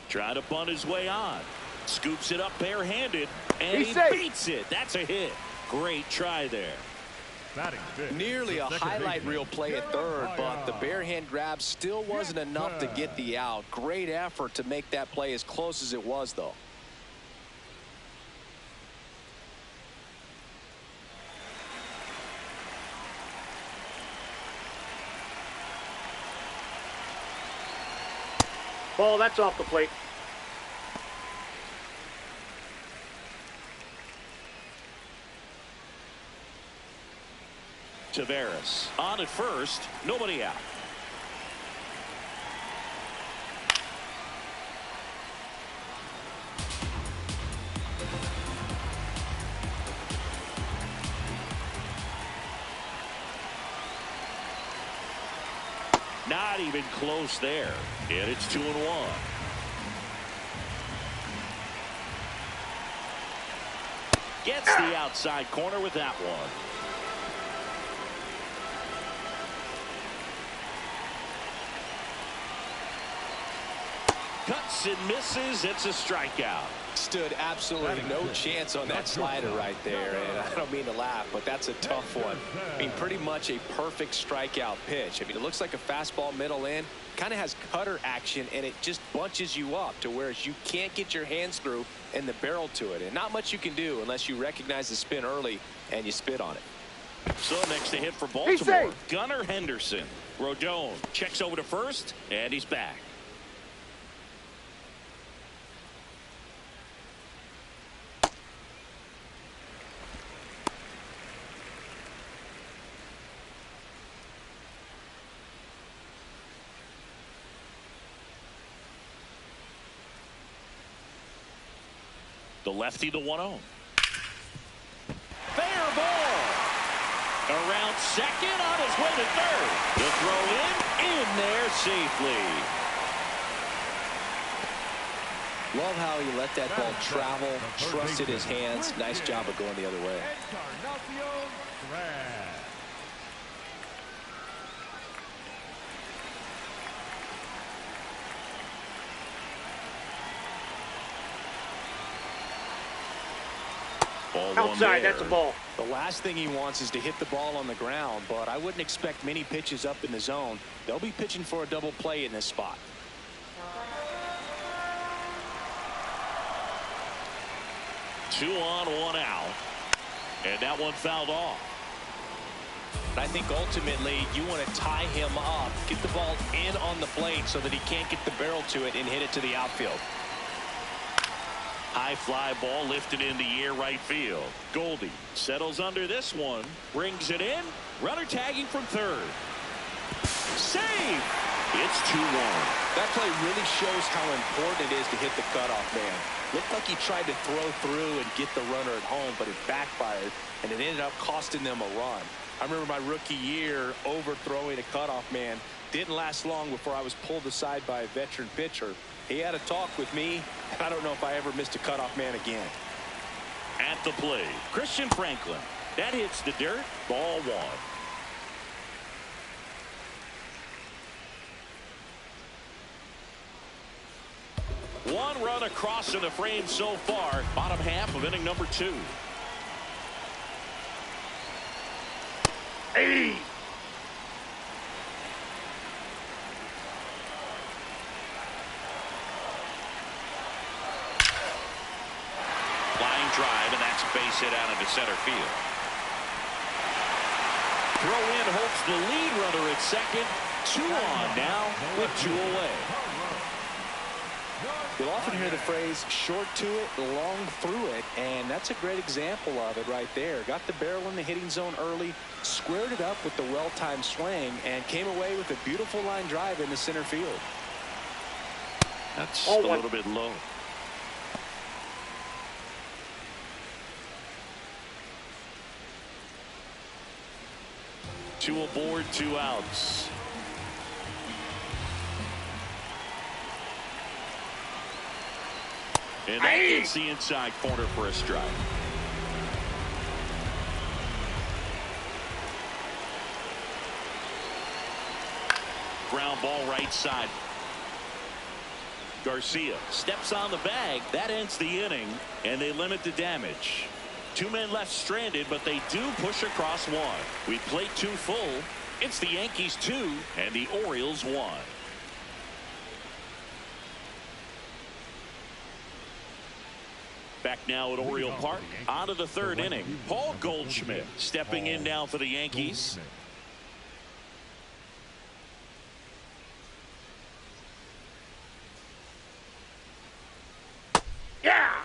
Trying to bunt his way on. Scoops it up barehanded, and he beats it. That's a hit. Great try there. Nearly a highlight reel play at third, but the barehand grab still wasn't enough to get the out. Great effort to make that play as close as it was, though. Ball, that's off the plate. Taveras on at first, nobody out. Not even close there, and it's 2-1. Gets the outside corner with that one. Cuts and misses. It's a strikeout. Stood absolutely no chance on that slider right there, and I don't mean to laugh, but that's a tough one. I mean, pretty much a perfect strikeout pitch. I mean, it looks like a fastball middle in, kind of has cutter action, and it just bunches you up to where you can't get your hands through and the barrel to it, and not much you can do unless you recognize the spin early and you spit on it. So next to hit for Baltimore, Gunnar Henderson. Rodon checks over to first, and he's back. The lefty, the 1-0. Fair ball. Around second, on his way to third. The throw in there safely. Love how he let that ball travel, trusted his hands. Nice job of going the other way. Outside, that's a ball. The last thing he wants is to hit the ball on the ground, but I wouldn't expect many pitches up in the zone. They'll be pitching for a double play in this spot. Two on, one out. And that one fouled off. I think ultimately you want to tie him up, get the ball in on the plate so that he can't get the barrel to it and hit it to the outfield. High fly ball lifted in the air right field. Goldie settles under this one, brings it in. Runner tagging from third. Save! It's 2-1. That play really shows how important it is to hit the cutoff man. Looked like he tried to throw through and get the runner at home, but it backfired, and it ended up costing them a run. I remember my rookie year overthrowing a cutoff man. Didn't last long before I was pulled aside by a veteran pitcher. He had a talk with me, and I don't know if I ever missed a cutoff man again. At the plate, Christian Franklin. That hits the dirt. Ball one. One run across in the frame so far. Bottom half of inning number 2. Hey! Fly base hit out into center field. Throw in holds the lead runner at second. 2 on now with 2 away. You'll often hear the phrase short to it, long through it, and that's a great example of it right there. Got the barrel in the hitting zone early, squared it up with the well-timed swing, and came away with a beautiful line drive in the center field. That's a little bit low. Two aboard, 2 outs. And that gets the inside corner for a strike. Ground ball right side. Garcia steps on the bag. That ends the inning, and they limit the damage. 2 men left stranded, but they do push across 1. We plate 2 full. It's the Yankees 2 and the Orioles 1. Back now at Oriole Park, on to the 3rd inning. Paul Goldschmidt stepping in now for the Yankees. Yeah.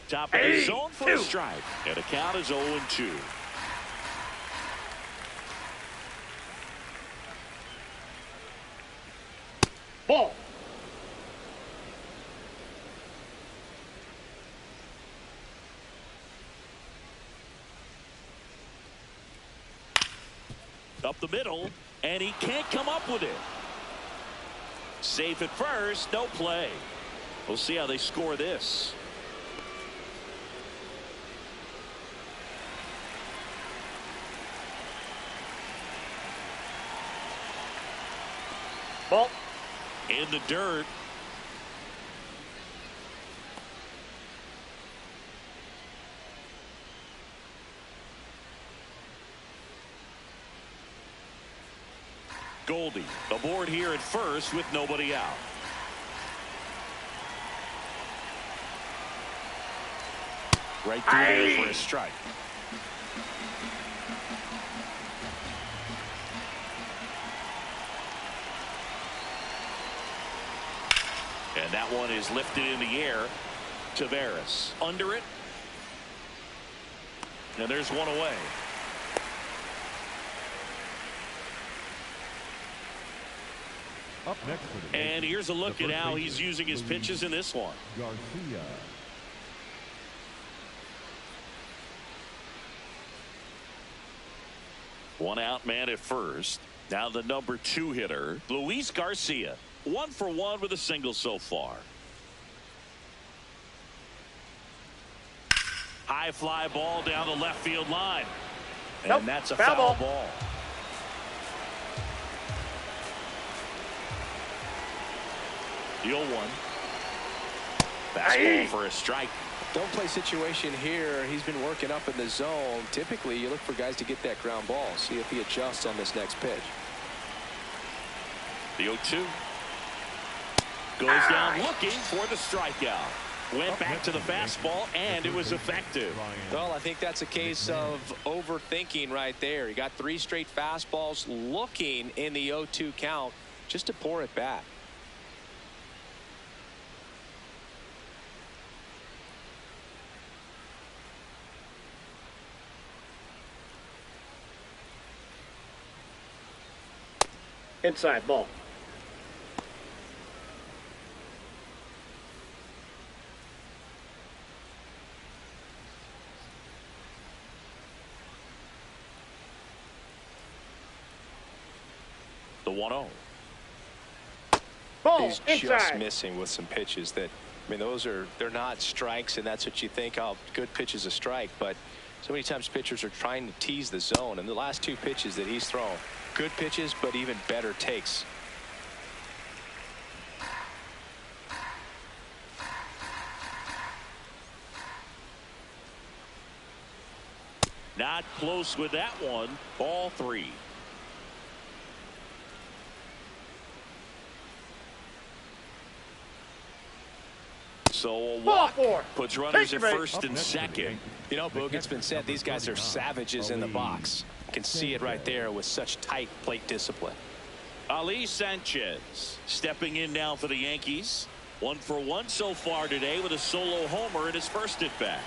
Top of the zone for a strike. And the count is 0-2. Ball. Up the middle, and he can't come up with it. Safe at first, no play. We'll see how they score this. Ball. In the dirt. Goldie aboard here at first with nobody out. Right through there for a strike. And that one is lifted in the air. Taveras under it. And there's 1 away. Up next for the And here's a look at how he's using his pitches in this one. Garcia. One out man at first. Now the number 2 hitter, Luis Garcia. 1 for 1 with a single so far. High fly ball down the left field line. And nope, that's a foul ball. The 0-1. Fastball for a strike. Don't play situation here. He's been working up in the zone. Typically, you look for guys to get that ground ball. See if he adjusts on this next pitch. The 0-2. Goes down looking for the strikeout. Went back to the fastball, and it was effective. Well, I think that's a case of overthinking right there. He got 3 straight fastballs looking in the 0-2 count just to pour it back. Inside ball. The 1-0. Ball. He's inside. just missing with some pitches that, I mean, they're not strikes, and that's what you think, oh, good pitch is a strike, but so many times pitchers are trying to tease the zone, and the last 2 pitches that he's thrown, good pitches, but even better takes. Not close with that one. Ball 3. So a Ball walk four. puts runners Take at your first and second. You know, Boog, it's been said these guys are savages in the box. You can see it right there with such tight plate discipline. Ali Sanchez stepping in now for the Yankees. 1 for 1 so far today with a solo homer in his first at bat.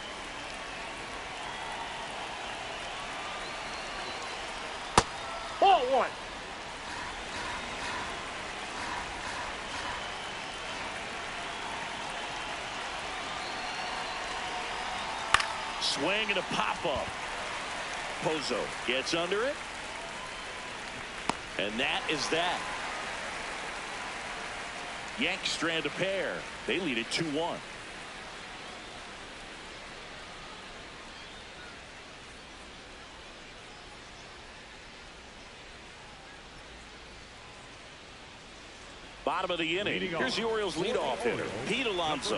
Ball one. Swing and a pop-up. Pozo gets under it. And that is that. Yanks strand a pair. They lead it 2-1. Bottom of the inning. Here's the Orioles leadoff hitter, Pete Alonso.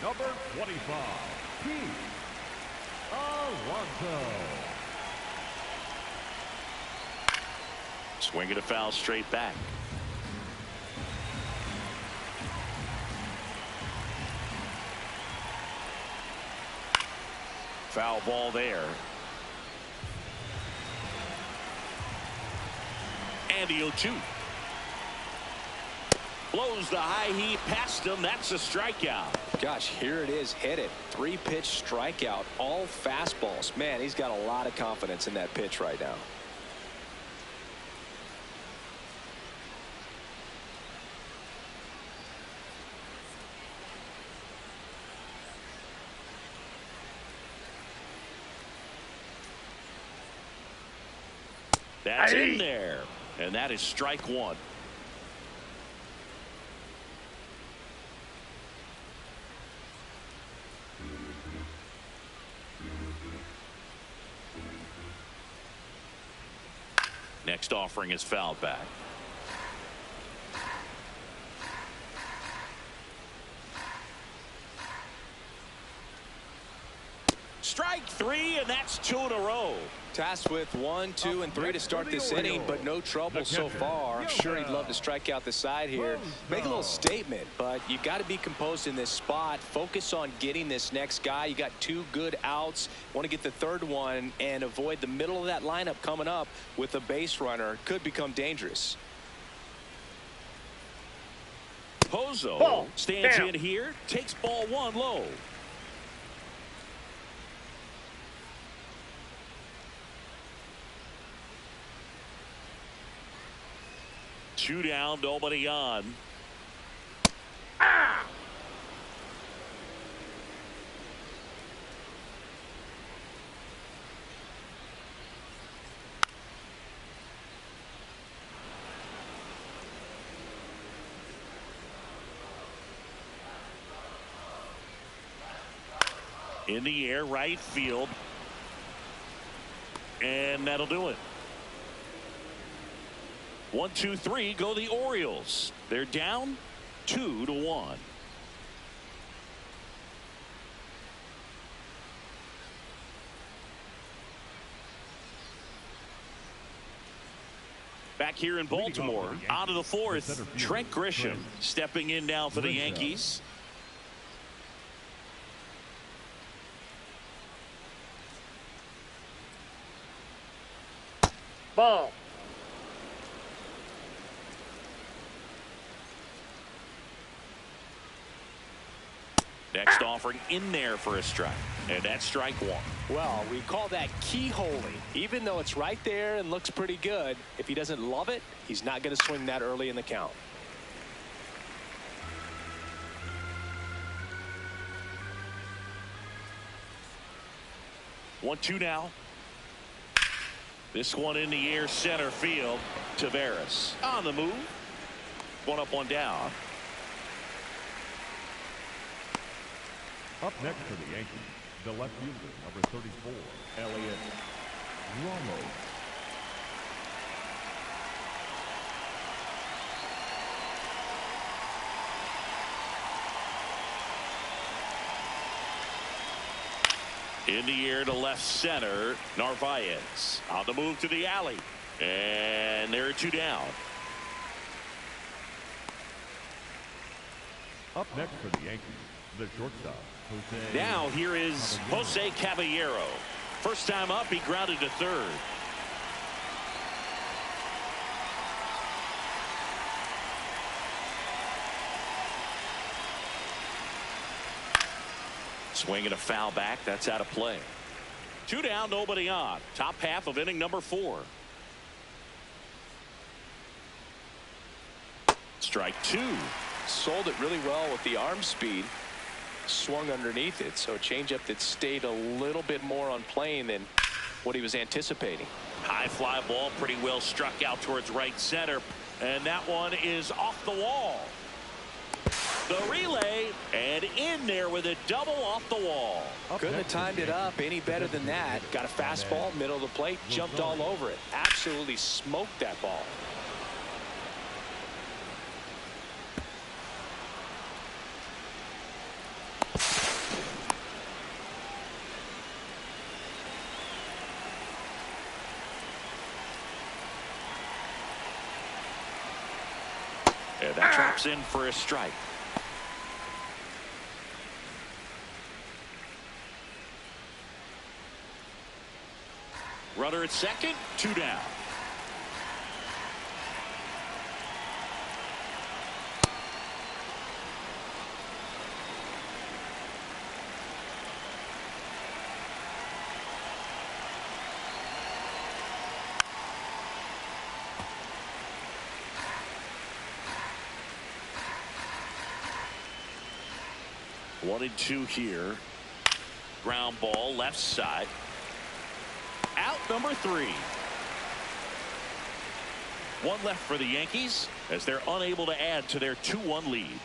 Number 25, Pete Alonso. Swing and a foul straight back. Foul ball there. And the 0-2. Blows the high heat past him. That's a strikeout. Gosh, here it is. Hit it. 3-pitch strikeout. All fastballs. Man, he's got a lot of confidence in that pitch right now. That's in there. And that is strike one. Next offering is fouled back. Strike three, and that's 2 in a row. Tasked with 1, 2, and 3 to start this inning, but no trouble so far. I'm sure he'd love to strike out the side here. Make a little statement, but you got to be composed in this spot. Focus on getting this next guy. You got 2 good outs. Want to get the third one and avoid the middle of that lineup coming up with a base runner. Could become dangerous. Pozo stands in here, takes ball 1 low. Two down, nobody on. In the air, right field. And that'll do it. 1, 2, 3 go the Orioles. They're down 2-1. Back here in Baltimore, out of the fourth, Trent Grisham stepping in now for the Yankees. Ball. Next offering in there for a strike. And that's strike one. Well, we call that keyholing. Even though it's right there and looks pretty good, if he doesn't love it, he's not going to swing that early in the count. One, two now. This one in the air, center field. Taveras on the move. One up, one down. Up next for the Yankees, the left fielder, number 34, Elliott Ramos. In the air to left center, Narvaez on the move to the alley. And there are two down. Up next for the Yankees, the shortstop, Jose. Now here is Jose Caballero. First time up, he grounded to third. Swing and a foul back. That's out of play. 2 down, nobody on. Top half of inning number 4. Strike 2. Sold it really well with the arm speed. Swung underneath it, so a changeup that stayed a little bit more on plane than what he was anticipating. High fly ball, pretty well struck out towards right center, and that one is off the wall. The relay, and in there with a double off the wall. Couldn't have timed it up any better than that. Got a fastball, middle of the plate, jumped all over it. Absolutely smoked that ball. And that drops in for a strike. Runner at second, 2 down. One and 2 here. Ground ball left side. Out number 3. One left for the Yankees as they're unable to add to their 2-1 lead.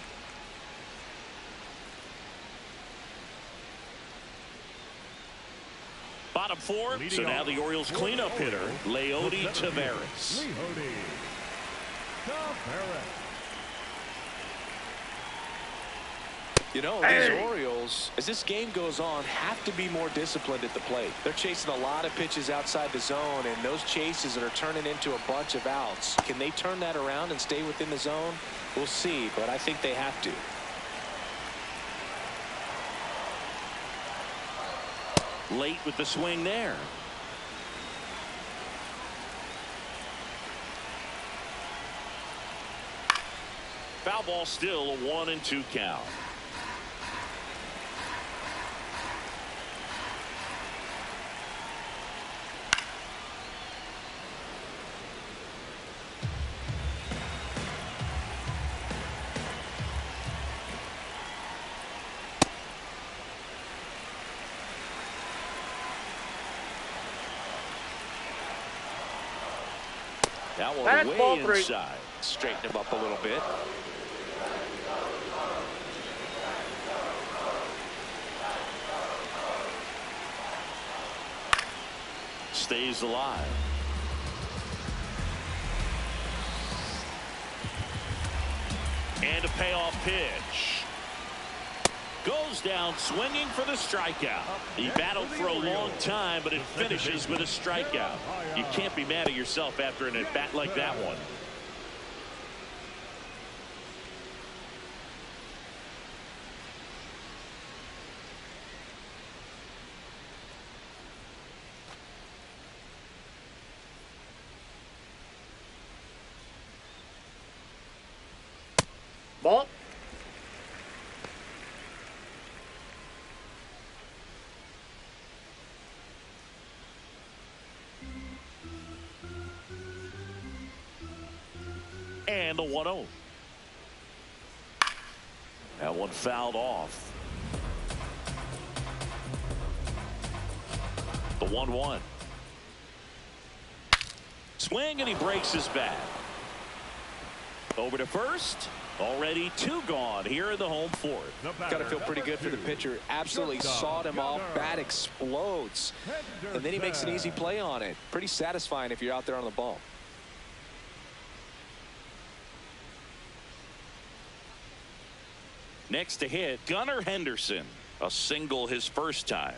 Bottom 4. So now the Orioles cleanup hitter, Leody Taveras. Leody Taveras. You know, these Orioles, as this game goes on, have to be more disciplined at the plate. They're chasing a lot of pitches outside the zone, and those chases that are turning into a bunch of outs. Can they turn that around and stay within the zone? We'll see, but I think they have to. Late with the swing there. Foul ball, still a 1-2 count. That one That's way ball 3. inside. Straighten him up a little bit. Stays alive. And a payoff pitch. Goes down swinging for the strikeout. He battled for a long time, but it finishes with a strikeout. You can't be mad at yourself after an at-bat like that one. Ball. And the 1-0. That one fouled off. The 1-1. Swing, and he breaks his bat. Over to first. Already 2 gone here in the home 4th. Got to feel pretty good for the pitcher. Absolutely sawed him off. Bat explodes. And then he makes an easy play on it. Pretty satisfying if you're out there on the ball. Next to hit, Gunnar Henderson. A single his first time.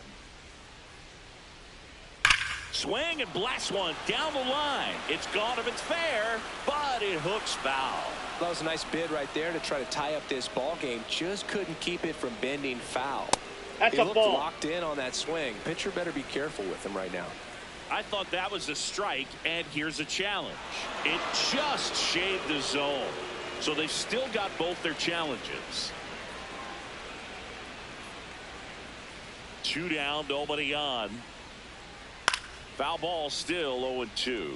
Swing and blast one down the line. It's gone if it's fair, but it hooks foul. That was a nice bid right there to try to tie up this ball game. Just couldn't keep it from bending foul. That's he a looked ball. locked in on that swing. Pitcher better be careful with him right now. I thought that was a strike, and here's a challenge. It just shaved the zone. So they've still got both their challenges. 2 down, nobody on. Foul ball still 0-2.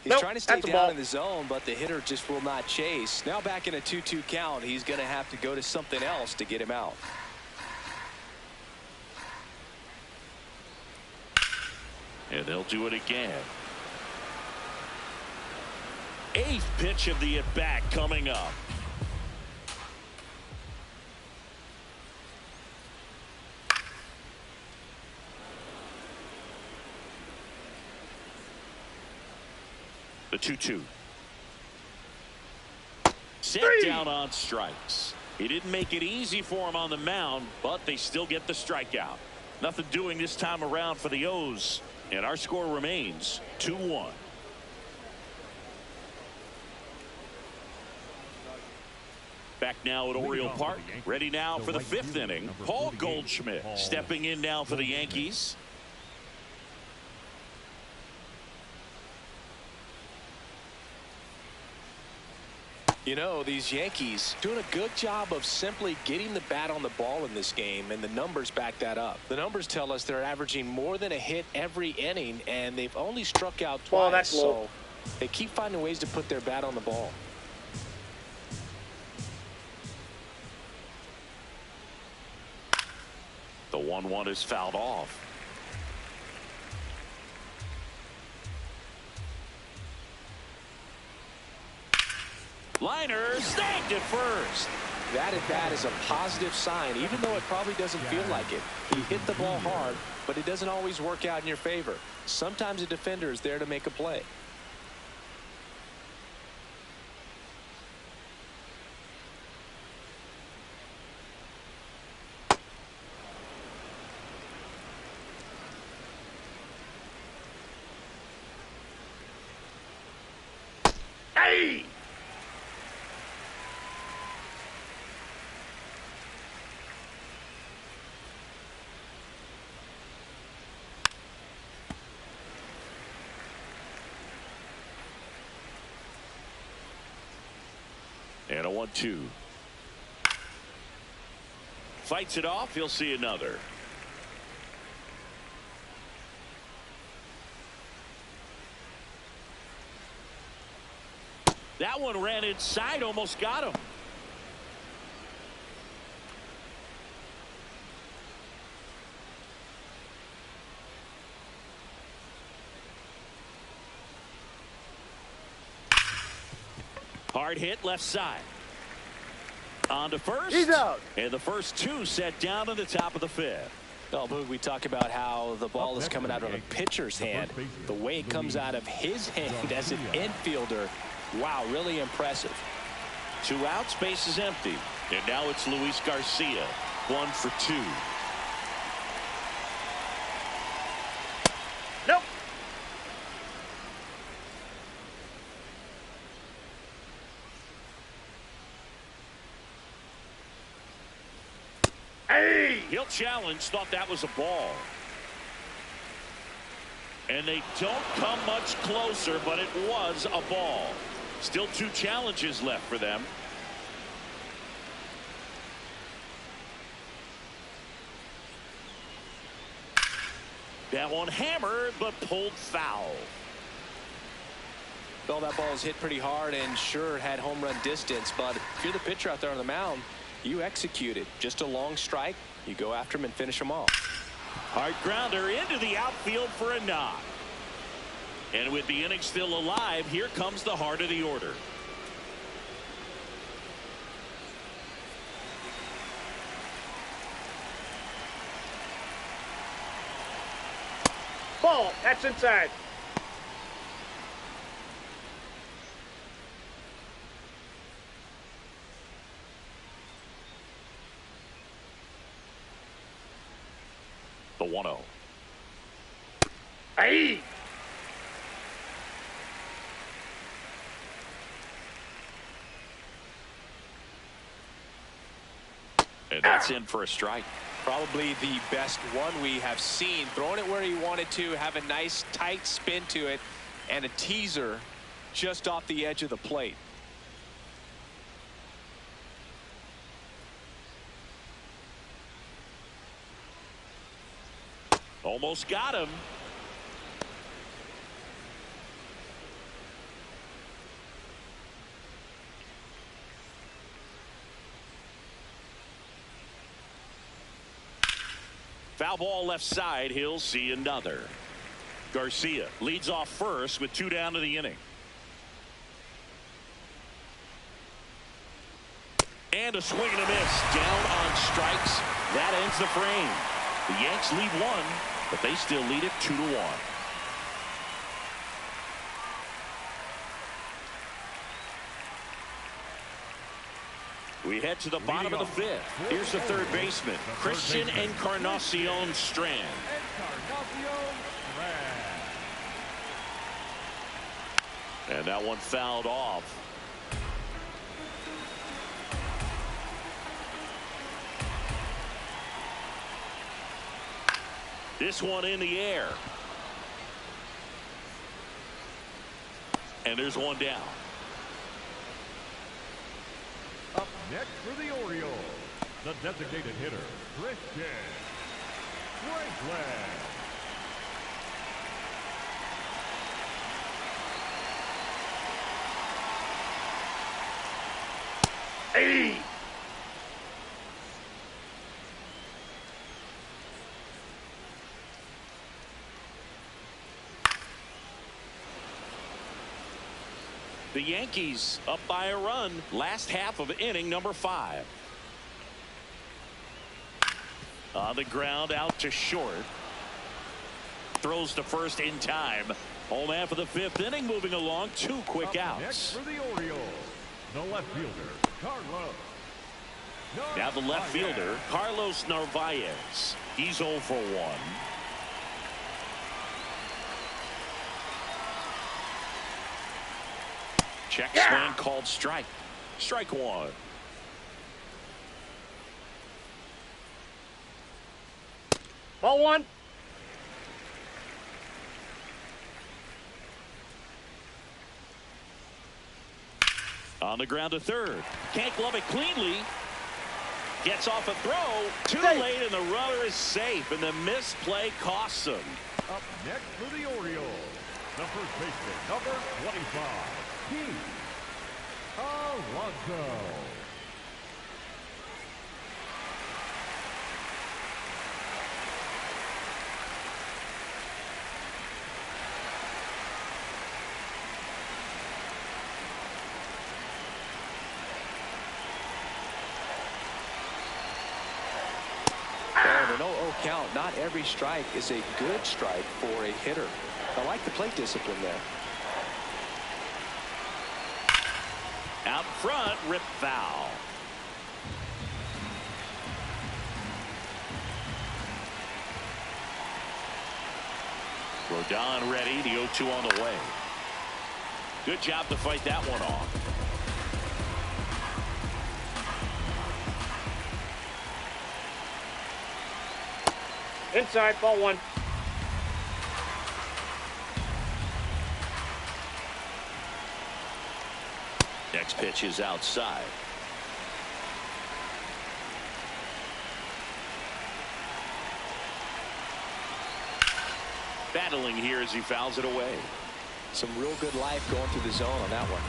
He's trying to stay down in the zone, but the hitter just will not chase. Now back in a 2-2 count, he's going to have to go to something else to get him out. And they'll do it again. 8th pitch of the at-bat coming up. The 2-2. Set down on strikes. He didn't make it easy for him on the mound, but they still get the strikeout. Nothing doing this time around for the O's, and our score remains 2-1. Back now at Oriole Park, ready now for the 5th inning. Paul Goldschmidt stepping in now for the Yankees. You know, these Yankees doing a good job of simply getting the bat on the ball in this game, and the numbers back that up. The numbers tell us they're averaging more than a hit every inning, and they've only struck out twice. So they keep finding ways to put their bat on the ball. The 1-1 is fouled off. Liner snagged at first. That at bat is a positive sign, even though it probably doesn't feel like it. He hit the ball hard, but it doesn't always work out in your favor. Sometimes a defender is there to make a play. Hey! And a 1-2. Fights it off. He'll see another. That one ran inside, almost got him. Hard hit left side. On to first. He's out. And the first 2 set down in the top of the 5th. Well, Boog, we talk about how the ball is coming out of a pitcher's hand. The way it comes out of his hand as an infielder, wow, really impressive. 2 outs, base is empty. And now it's Luis Garcia, 1 for 2. Nope. Hey! He'll challenge, thought that was a ball. And they don't come much closer, but it was a ball. Still 2 challenges left for them. That one hammered, but pulled foul. Well, that ball is hit pretty hard and sure had home run distance, but if you're the pitcher out there on the mound, you execute it. Just a long strike. You go after him and finish him off. Hard grounder into the outfield for a knock. And with the inning still alive, here comes the heart of the order. Ball. That's inside. The 1-0. Hey. And that's in for a strike. Probably the best one we have seen. Throwing it where he wanted to, have a nice tight spin to it, and a teaser just off the edge of the plate. Almost got him. Foul ball left side. He'll see another. Garcia leads off first with 2 down to the inning. And a swing and a miss. Down on strikes. That ends the frame. The Yanks lead 1, but they still lead it 2-1. We head to the bottom of the 5th. Here's the third baseman, Christian Encarnacion Strand. And that one fouled off. This one in the air. And there's one down. Up next for the Orioles, the designated hitter, Christian Franklin. Hey. The Yankees up by a run. Last half of inning number 5. On the ground, out to short. Throws to first in time. Home half of the 5th inning, moving along. 2 quick outs. Next for the Orioles, the left fielder, Carlos. Now the left fielder, Carlos Narvaez. He's 0 for 1. Check swing called strike. Strike 1. Ball 1. On the ground to third. Can't glove it cleanly. Gets off a throw. Too late, and the runner is safe, and the misplay costs him. Up next for the Orioles, the first baseman, number 25. Alonso. And an 0-0 count. Not every strike is a good strike for a hitter. I like the plate discipline there. Out front, rip foul. Rodon ready. The 0-2 on the way. Good job to fight that one off. Inside. Ball 1. Next pitch is outside. Battling here as he fouls it away. Some real good life going through the zone on that one.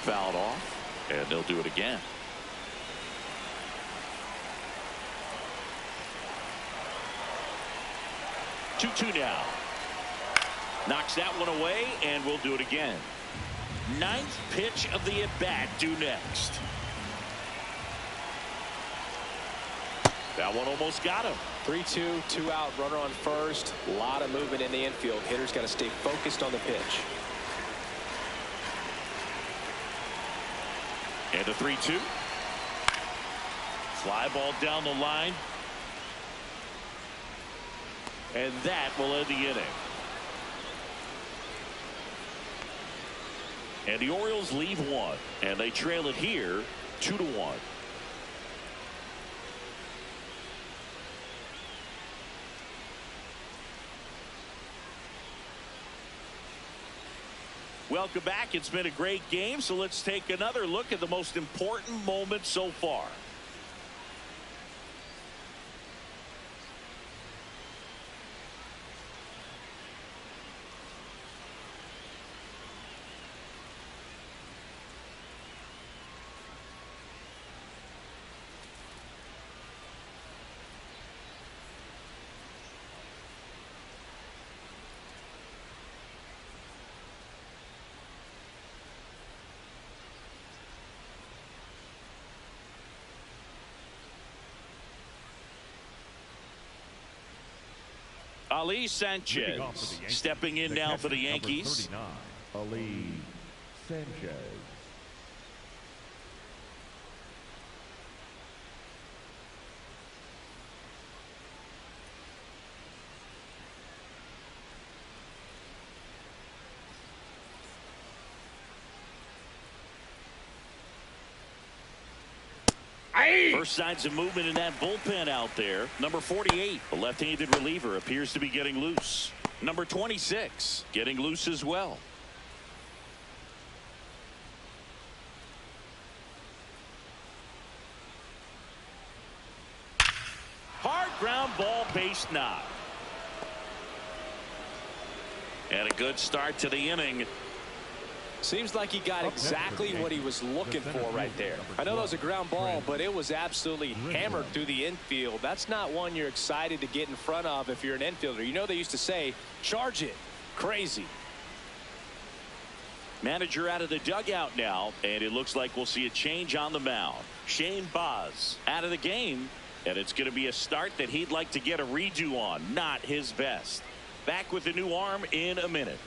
Fouled off, and they'll do it again. Two now. Knocks that one away, and we'll do it again. 9th pitch of the at-bat due next. That one almost got him. 3-2, 2 out, runner on first. A lot of movement in the infield. Hitter's got to stay focused on the pitch. And a 3-2. Fly ball down the line. And that will end the inning. And the Orioles leave one. And they trail it here 2-1. Welcome back. It's been a great game, so let's take another look at the most important moment so far. Ali Sanchez stepping in now for the Yankees. Ali Sanchez. First signs of movement in that bullpen out there. Number 48, the left-handed reliever, appears to be getting loose. Number 26 getting loose as well. Hard ground ball, base knock. And a good start to the inning. Seems like he got exactly what he was looking for right there. I know that was a ground ball, but it was absolutely hammered through the infield. That's not one you're excited to get in front of if you're an infielder. You know they used to say, charge it. Crazy. Manager out of the dugout now, and it looks like we'll see a change on the mound. Shane Baz out of the game, and it's going to be a start that he'd like to get a redo on. Not his best. Back with the new arm in a minute.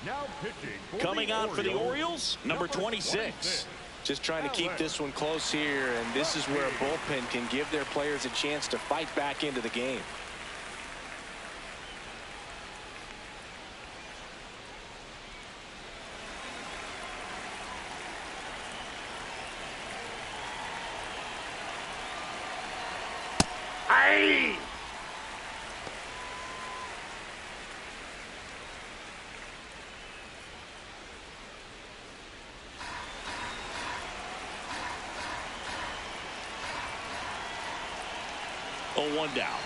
Now pitching coming on for the Orioles, number 26. Just trying to keep this one close here, and this is where a bullpen can give their players a chance to fight back into the game. Aye! Oh, 1 down.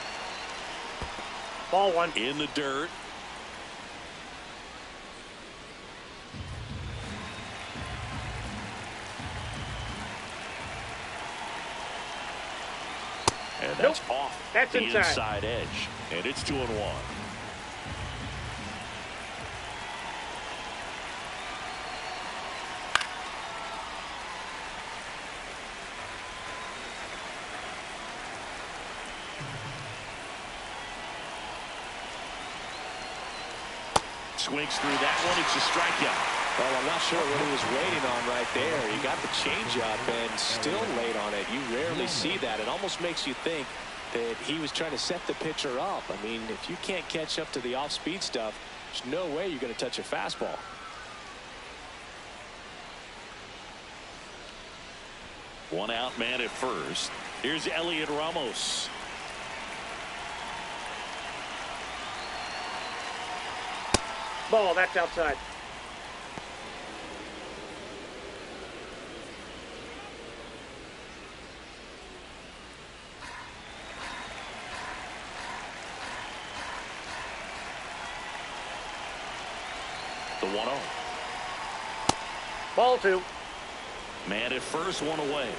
Ball one. In the dirt. And that's off That's the inside. inside edge. And it's 2-1. Swings through that one. It's a strikeout. Well, I'm not sure what he was waiting on right there. He got the changeup and still late on it. You rarely see that. It almost makes you think that he was trying to set the pitcher up. I mean, if you can't catch up to the off-speed stuff, there's no way you're going to touch a fastball. One out man at first. Here's Elliot Ramos. Ball, that's outside. The 1-0. Ball two. Man at first, one away.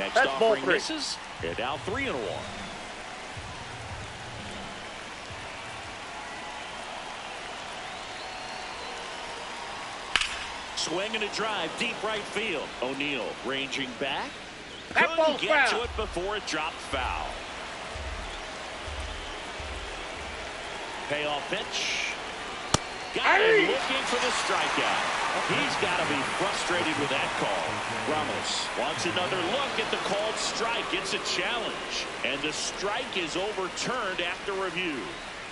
Next That's ball offering 3. misses. And now 3-1. Swinging a drive, deep right field. O'Neill ranging back. That Couldn't ball's get foul. to it before it dropped foul. Payoff pitch. Got him looking for the strikeout. He's got to be frustrated with that call. Ramos wants another look at the called strike. It's a challenge. And the strike is overturned after review.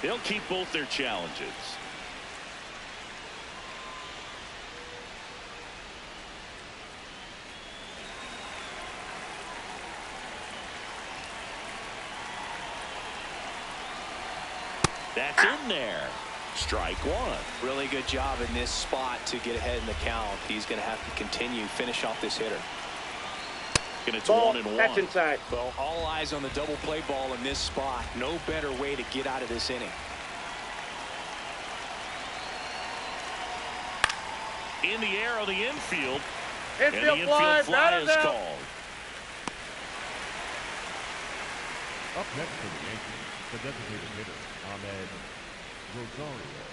They'll keep both their challenges. That's in there. Strike one. Really good job in this spot to get ahead in the count. He's going to have to continue, finish off this hitter. And it's Ball, 1-1. that's inside. Well, all eyes on the double play ball in this spot. No better way to get out of this inning. In the air on the infield. Infield And the infield fly, fly is out. called. Up next for the Yankees, the designated hitter, Ahmed Rosario.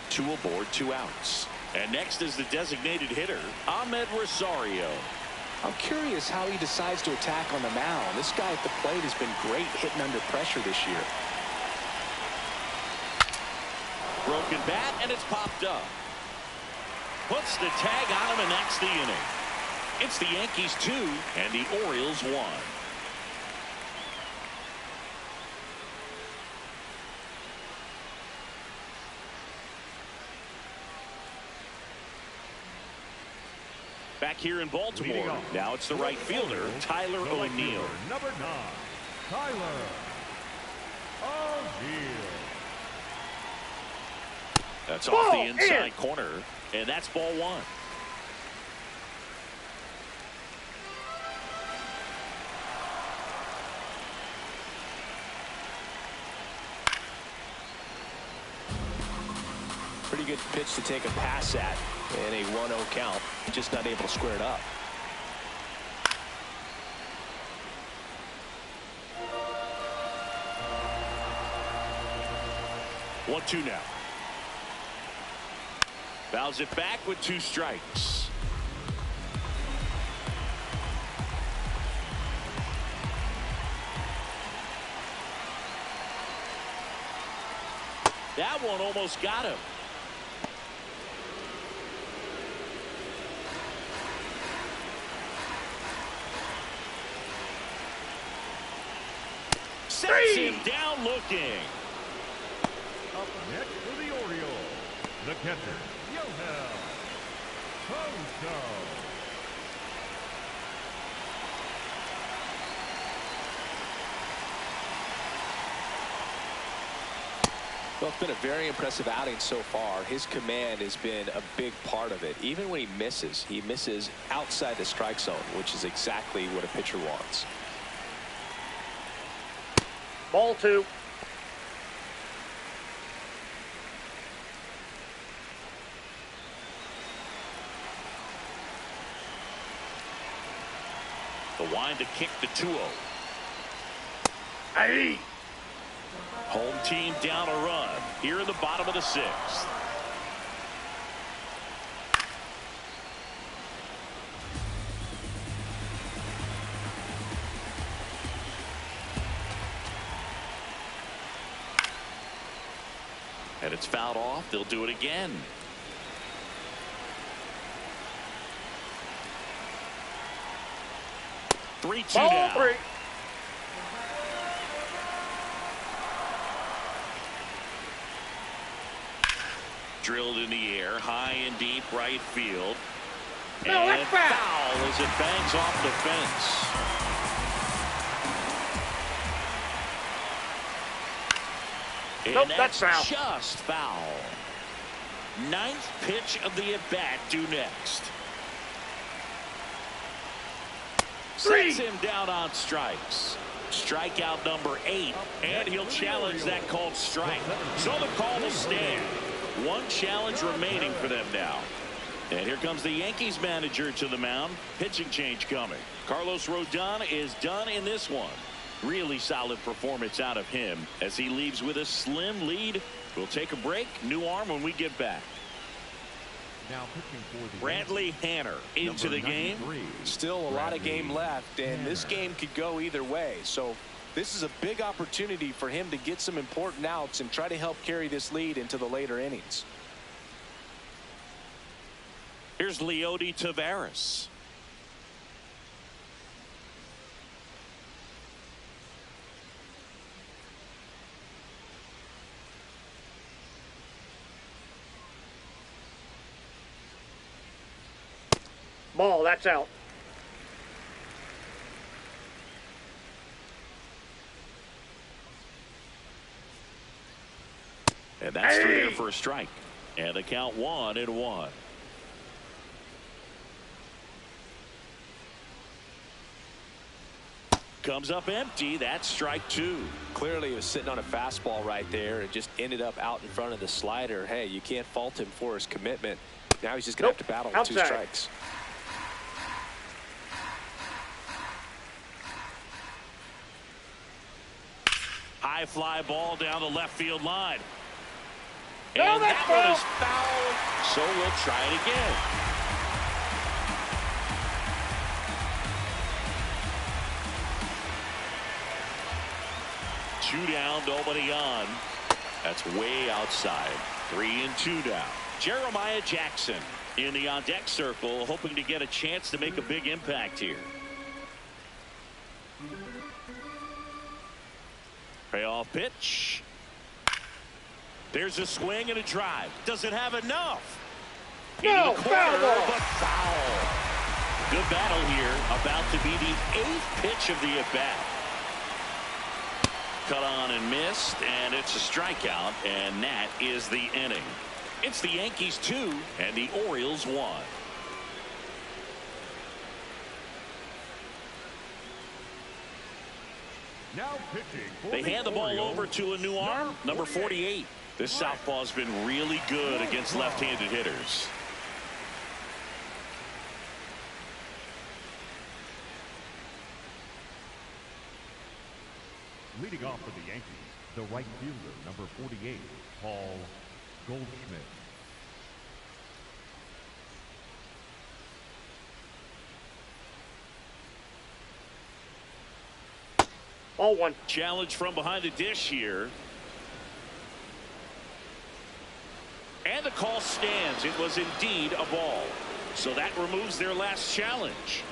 2 aboard, 2 outs. And next is the designated hitter, Ahmed Rosario. I'm curious how he decides to attack on the mound. This guy at the plate has been great hitting under pressure this year. Broken bat, and it's popped up. Puts the tag on him, and that's the inning. It's the Yankees 2 and the Orioles 1. Back here in Baltimore, now it's the right fielder, Tyler O'Neill. Number 9, Tyler O'Neill. That's off the inside corner, and that's ball 1. Pretty good pitch to take a pass at in a 1-0 count. Just not able to square it up. One, 2 now. Fouls it back with 2 strikes. That one almost got him. Sets him down looking. Up next for the Orioles, the catcher, Yohel Hoso. Well, it's been a very impressive outing so far. His command has been a big part of it. Even when he misses outside the strike zone, which is exactly what a pitcher wants. Ball 2. The wind to kick the 2-0. Aye. Home team down a run here in the bottom of the 6th. And it's fouled off. They'll do it again. Three, 2 Ball now. 3. Drilled in the air, high and deep right field. No, and that's foul. foul as it bangs off the fence. And Nope, that's foul. Just foul. 9th pitch of the at-bat due next. Sets him down on strikes. Strikeout number 8, and he'll challenge that called strike. So the call will stand. 1 challenge remaining for them now. And here comes the Yankees manager to the mound. Pitching change coming. Carlos Rodon is done in this one. Really solid performance out of him as he leaves with a slim lead. We'll take a break. New arm when we get back. Now pitching for the Bradley Hanner into the game. Still a lot of game left, and this game could go either way. So this is a big opportunity for him to get some important outs and try to help carry this lead into the later innings. Here's Leody Taveras. Ball, that's out. And that's 3 for a strike. And the count 1-1. Comes up empty. That's strike 2. Clearly he was sitting on a fastball right there and just ended up out in front of the slider. Hey, you can't fault him for his commitment. Now he's just going to have to battle with 2 strikes. High fly ball down the left field line. No, And that's that one is foul. So we'll try it again. Two down, nobody on. That's way outside. 3-2 down. Jeremiah Jackson in the on deck circle, hoping to get a chance to make a big impact here. Payoff pitch. There's a swing and a drive. Does it have enough? No, Into the corner, foul. but foul. Good battle here. About to be the 8th pitch of the at-bat. Cut on and missed, and it's a strikeout, and that is the inning. It's the Yankees 2 and the Orioles 1. Now pitching for They hand the ball Orioles, over to a new arm, number 48. This southpaw's been really good against left-handed hitters. Leading off for the Yankees, the right fielder, number 48, Paul Goldschmidt. Ball 1. Challenge from behind the dish here. And the call stands. It was indeed a ball. So that removes their last challenge.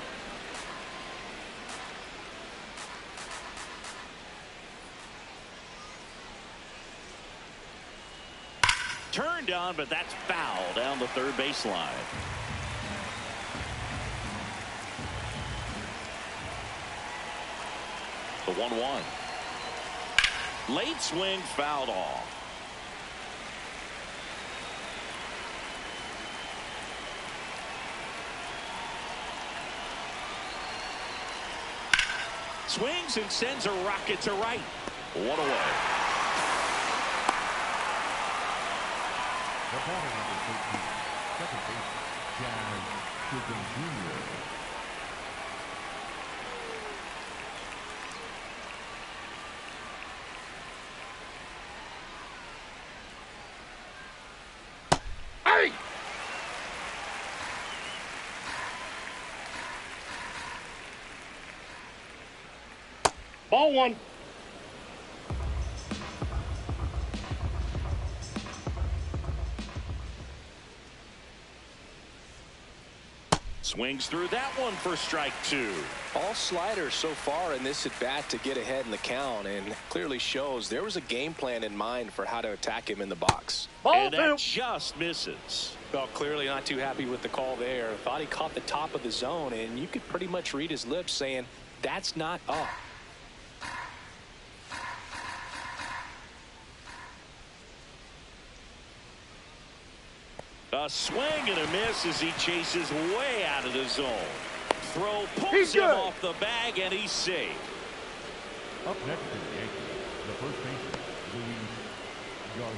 Turned on, but that's foul down the third baseline. The 1-1. Late swing fouled off. Swings and sends a rocket to right. 1 away. The batter, number 13, second baseman, Jazz Chisholm Jr. Hey! Ball 1. Swings through that one for strike 2. All sliders so far in this at bat to get ahead in the count, and clearly shows there was a game plan in mind for how to attack him in the box. Ball And 2. that just misses. Well, clearly not too happy with the call there. Thought he caught the top of the zone, and you could pretty much read his lips saying, that's not up. A swing and a miss as he chases way out of the zone. Throw pulls He's him good. off the bag, and he's safe. Up next for the Yankees, the first baseman,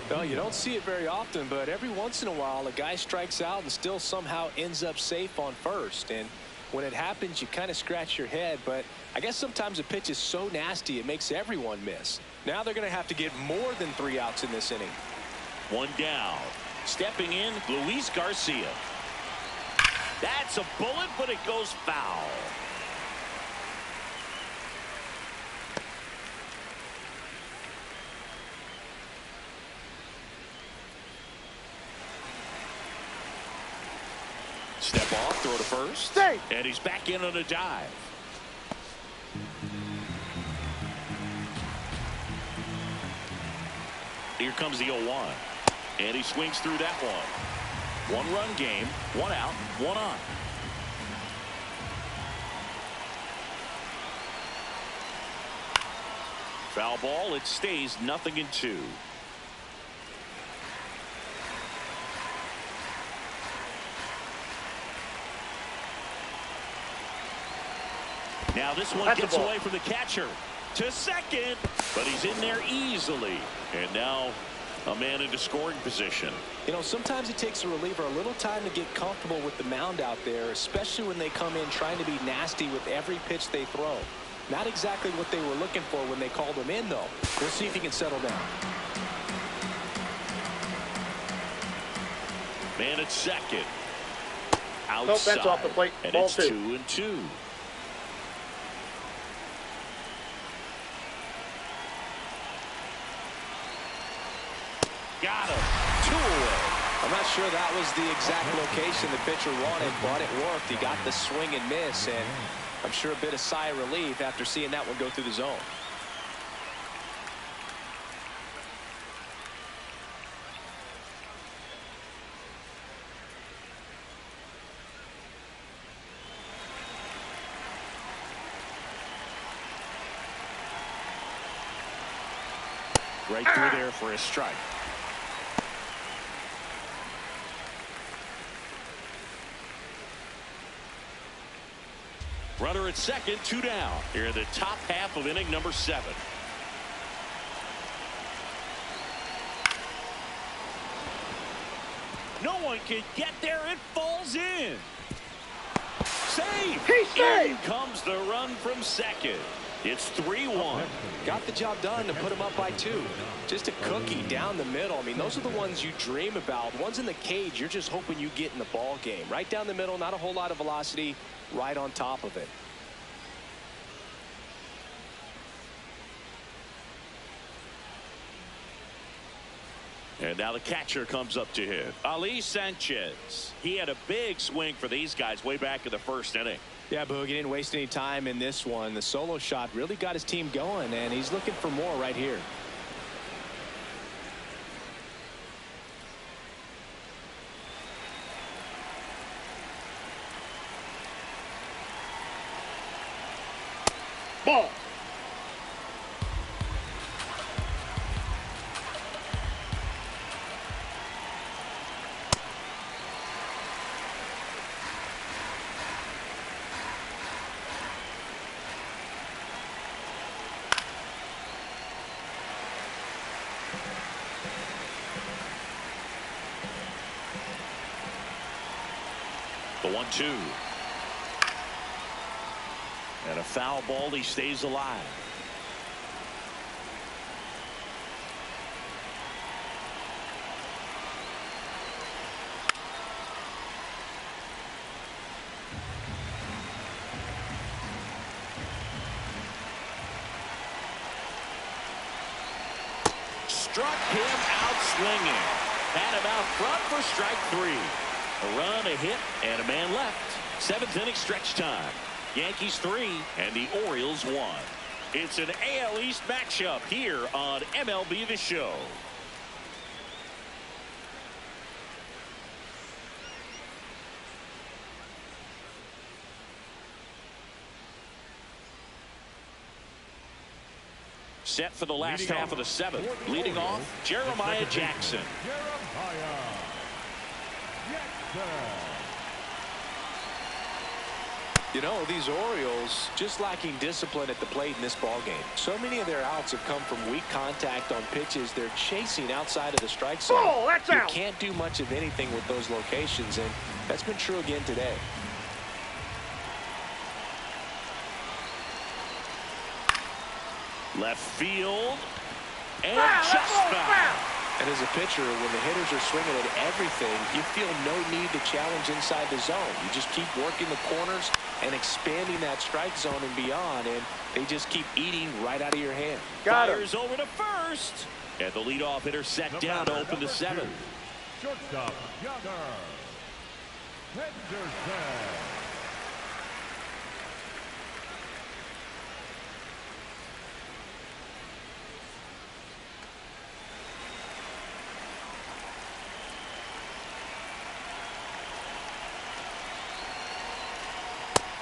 Well, you don't see it very often, but every once in a while, a guy strikes out and still somehow ends up safe on first. And when it happens, you kind of scratch your head. But I guess sometimes a pitch is so nasty, it makes everyone miss. Now they're going to have to get more than 3 outs in this inning. One down. Stepping in, Luis Garcia. That's a bullet, but it goes foul. Step off, throw to first. Stay. And he's back in on a dive. Here comes the 0-1. And he swings through that one. 1-run game, 1 out, 1 on. Foul ball, it stays 0-2. Now this one gets away from the catcher to second, but he's in there easily. And now a man into scoring position. You know, sometimes it takes a reliever a little time to get comfortable with the mound out there, especially when they come in trying to be nasty with every pitch they throw. Not exactly what they were looking for when they called him in, though. We'll see if he can settle down. Man at second. Outside. Nope, that's off the plate. And Ball it's 2-2. Got him. 2 away. I'm not sure that was the exact location the pitcher wanted, but it worked. He got the swing and miss, and I'm sure a bit of sigh of relief after seeing that one go through the zone. Right through there for a strike. Runner at second, 2 down. Here in the top half of inning number 7. No one can get there. It falls in. Save. In comes the run from second. It's 3-1. Got the job done to put him up by 2. Just a cookie down the middle. I mean, those are the ones you dream about. Ones in the cage, you're just hoping you get in the ball game. Right down the middle, not a whole lot of velocity, right on top of it. And now the catcher comes up to him. Ali Sanchez. He had a big swing for these guys way back in the first inning. Yeah, Boog, he didn't waste any time in this one. The solo shot really got his team going, and he's looking for more right here. Ball. The 1-2. And a foul ball. He stays alive. Struck him out swinging. Had him out front for strike 3. A run, a hit, and a man left. 7th inning stretch time. Yankees 3 and the Orioles 1. It's an AL East matchup here on MLB The Show. Set for the last half of the 7th. Leading off, Jeremiah Jackson. You know, these Orioles just lacking discipline at the plate in this ball game. So many of their outs have come from weak contact on pitches they're chasing outside of the strike zone. Oh, that's out. You can't do much of anything with those locations, and that's been true again today. Left field. And Foul, just foul. And as a pitcher, when the hitters are swinging at everything, you feel no need to challenge inside the zone. You just keep working the corners and expanding that strike zone and beyond, and they just keep eating right out of your hand. Fires over to first. And the leadoff hitter set down to open the seventh. Shortstop, Younger. Henderson.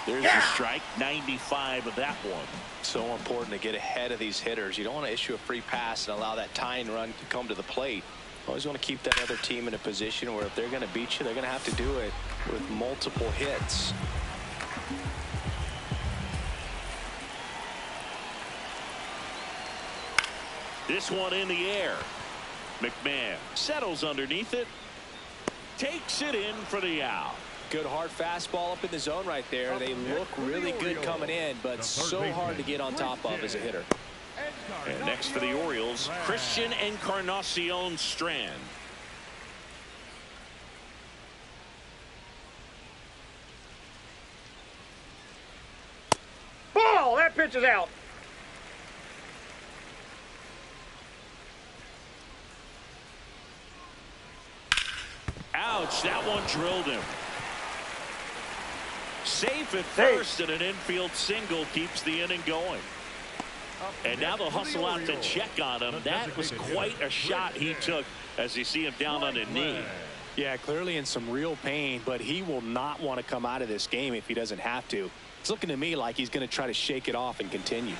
There's a strike, 95 of that one. So important to get ahead of these hitters. You don't want to issue a free pass and allow that tying run to come to the plate. Always want to keep that other team in a position where if they're going to beat you, they're going to have to do it with multiple hits. This one in the air. McMahon settles underneath it. Takes it in for the out. Good hard fastball up in the zone right there. They look really good coming in, but so hard to get on top of as a hitter. And next for the Orioles, Christian Encarnacion Strand. Ball! That pitch is out. Ouch, that one drilled him. Safe at first, and an infield single keeps the inning going. And now they'll hustle out to check on him. That was quite a shot he took as you see him down on the knee. Yeah, clearly in some real pain, but he will not want to come out of this game if he doesn't have to. It's looking to me like he's going to try to shake it off and continue.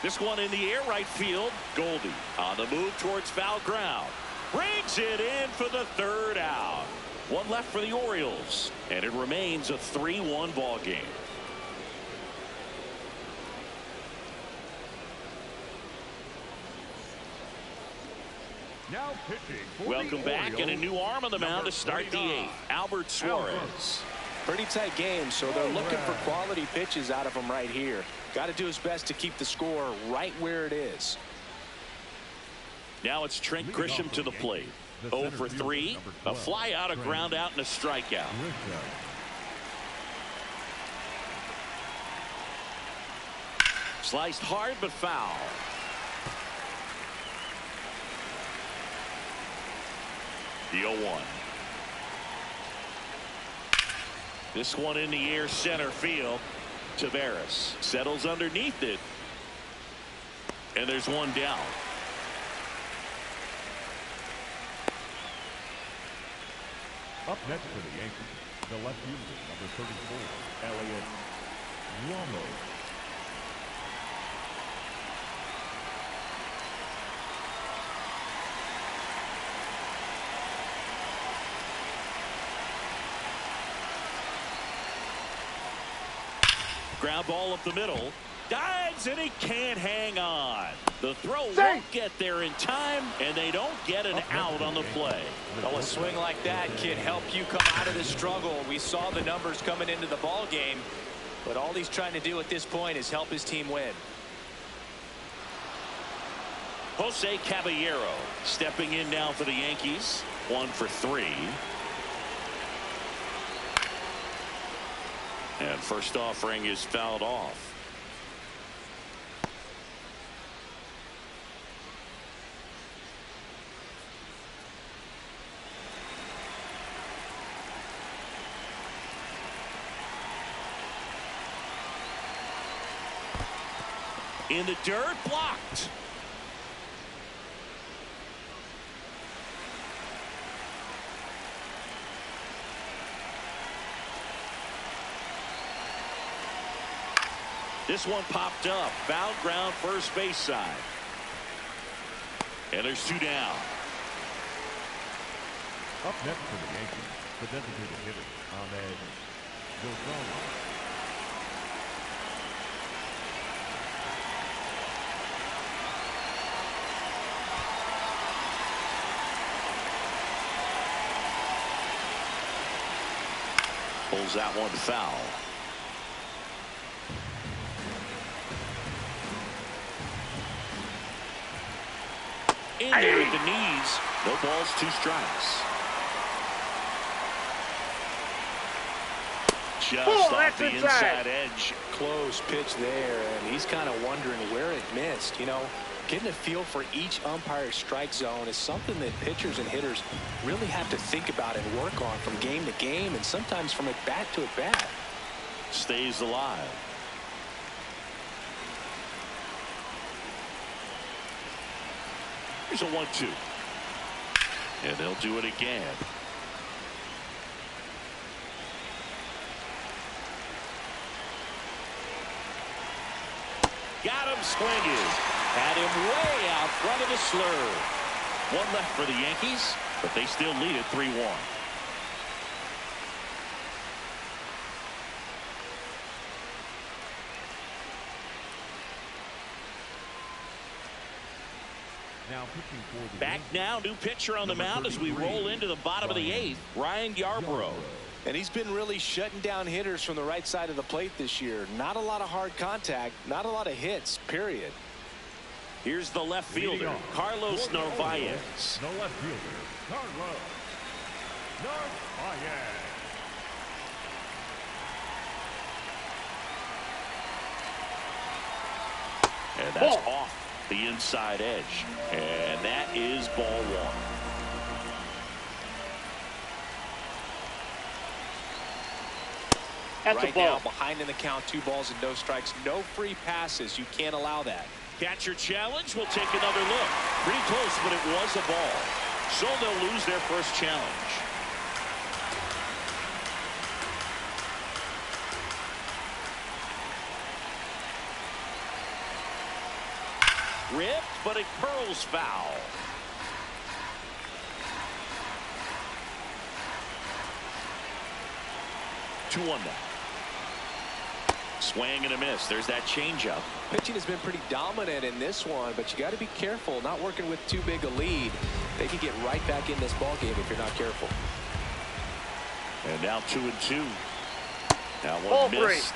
This one in the air, right field. Goldie on the move towards foul ground. Brings it in for the third out. One left for the Orioles, and it remains a 3-1 ball game. Now pitching for Welcome the back, and a new arm on the mound to start the eighth. Albert Suarez. Pretty tight game, so they're looking for quality pitches out of him right here. Got to do his best to keep the score right where it is. Now it's Trent Grisham to the plate. 0 for 3, a fly out, a ground out, and a strikeout. Sliced hard but foul. The 0-1. This one in the air, center field. Taveras settles underneath it. And there's one down. Up next for the Yankees, the left fielder, number 34, Elliott Ramos. Ground ball up the middle. Dives, and he can't hang on. The throw won't get there in time, and they don't get an out on the play. Well, a swing like that can help you come out of the struggle. We saw the numbers coming into the ball game, but all he's trying to do at this point is help his team win. Jose Caballero stepping in now for the Yankees. 1 for 3. And first offering is fouled off. In the dirt, blocked. This one popped up. Foul ground, first base side. And there's 2 down. Up next for the Yankees, the designated hitter, Ahmed Gozali. Pulls that one foul. In there at the knees. No balls, 2 strikes. Just off the inside edge. Close pitch there, and he's kind of wondering where it missed. You know, getting a feel for each umpire's strike zone is something that pitchers and hitters really have to think about and work on from game to game, and sometimes from at bat to at bat. Stays alive. Here's a 1-2. And they'll do it again. Got him swinging. Had him way out front of the slur. 1 left for the Yankees, but they still lead it 3-1. Now pitching for the Back Yankees, now, new pitcher on the mound as we roll into the bottom of the 8th, Ryan Yarbrough. And he's been really shutting down hitters from the right side of the plate this year. Not a lot of hard contact, not a lot of hits, period. Here's the left fielder, Carlos Narvaez. the left fielder, Carlos Narvaez. And that's off the inside edge. And that is ball 1. That's right a ball. now, behind in the count, 2 balls and no strikes. No free passes. You can't allow that. Catcher challenge. We'll take another look. Pretty close, but it was a ball. So they'll lose their first challenge. Ripped, but it curls foul. Two on that. Swing and a miss. There's that changeup. Pitching has been pretty dominant in this one, but you got to be careful. Not working with too big a lead. They could get right back in this ball game if you're not careful. And now 2-2. Now Ball one missed.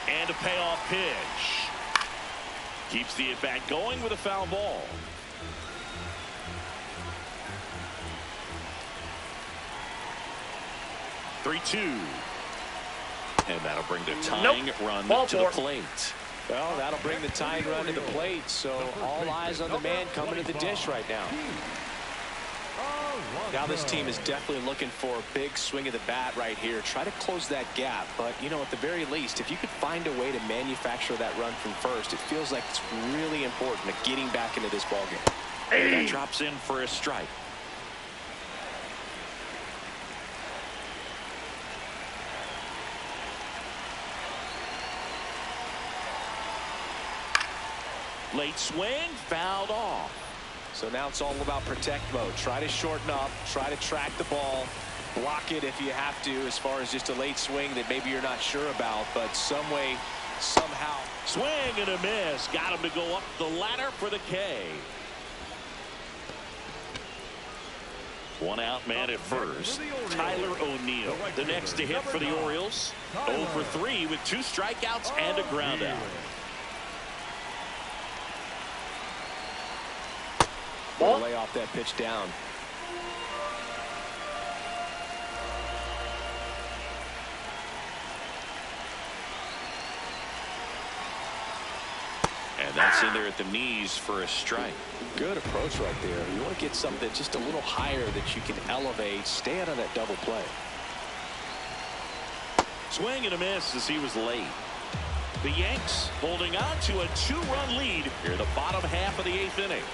3. And a payoff pitch. Keeps the at-bat going with a foul ball. Three-two. And that'll bring the tying run to the plate. Well, that'll bring the tying run to the plate, so all eyes on the man coming to the dish right now. Now this team is definitely looking for a big swing of the bat right here. Try to close that gap, but, you know, at the very least, if you could find a way to manufacture that run from first, it feels like it's really important to getting back into this ballgame. And that drops in for a strike. Late swing, fouled off. So now it's all about protect mode. Try to shorten up, try to track the ball, block it if you have to, as far as just a late swing that maybe you're not sure about, but some way, somehow. Swing and a miss. Got him to go up the ladder for the K. One out man at first. Tyler O'Neill, the next to hit for the Orioles. 0 for 3 with 2 strikeouts and a ground out. Ball. Lay off that pitch down. And that's in there at the knees for a strike. Good approach right there. You want to get something just a little higher that you can elevate. Stay out of that double play. Swing and a miss as he was late. The Yanks holding on to a 2-run lead here in the bottom half of the 8th inning.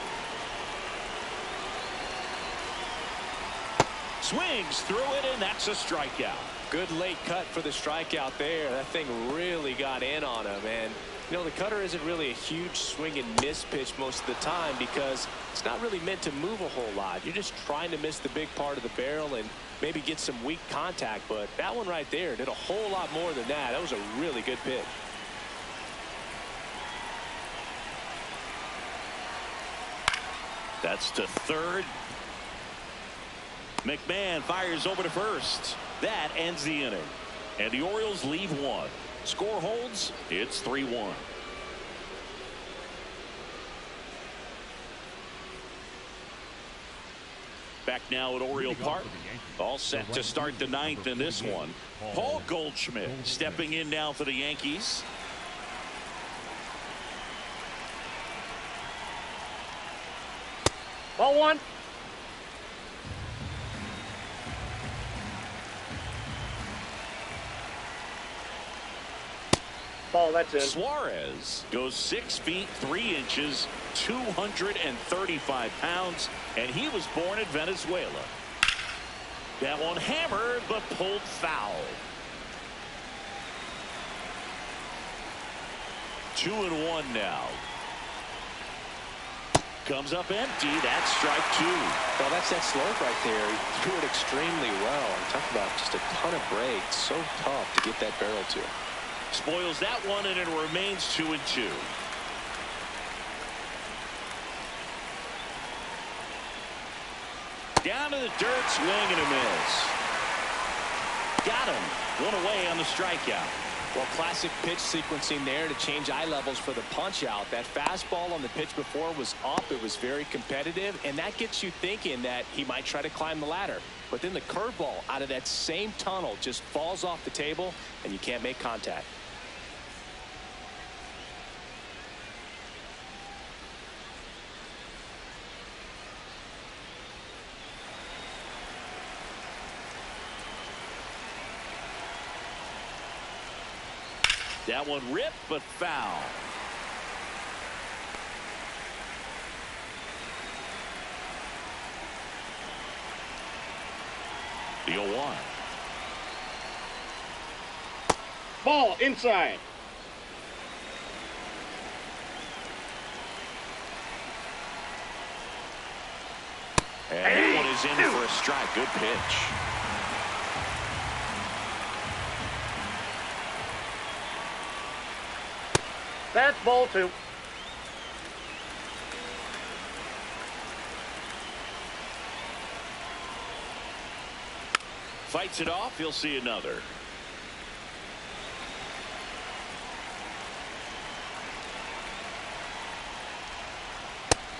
Swings through it, and that's a strikeout. Good late cut for the strikeout there. That thing really got in on him. And, you know, the cutter isn't really a huge swing and miss pitch most of the time because it's not really meant to move a whole lot. You're just trying to miss the big part of the barrel and maybe get some weak contact. But that one right there did a whole lot more than that. That was a really good pitch. That's to third. McMahon fires over to first. That ends the inning. And the Orioles leave one. Score holds. It's 3-1. Back now at Oriole Park. All set to start the ninth in this one. Paul Goldschmidt stepping in now for the Yankees. Ball one. Ball, that's in. Suarez goes 6 feet 3 inches, 235 pounds, and he was born in Venezuela. That one hammered but pulled foul. 2-1 now. Comes up empty. That's strike two. Well, that's that slope right there. He threw it extremely well. I'm talking about just a ton of breaks. So tough to get that barrel to. Spoils that one, and it remains 2-2. Down to the dirt, swing and a miss. Got him. One away on the strikeout. Well, classic pitch sequencing there to change eye levels for the punch out. That fastball on the pitch before was up. It was very competitive, and that gets you thinking that he might try to climb the ladder. But then the curveball out of that same tunnel just falls off the table, and you can't make contact. That one ripped, but foul. The 0-1. Ball inside. And that one is in for a strike. Good pitch. That's ball two. Fights it off. He'll see another.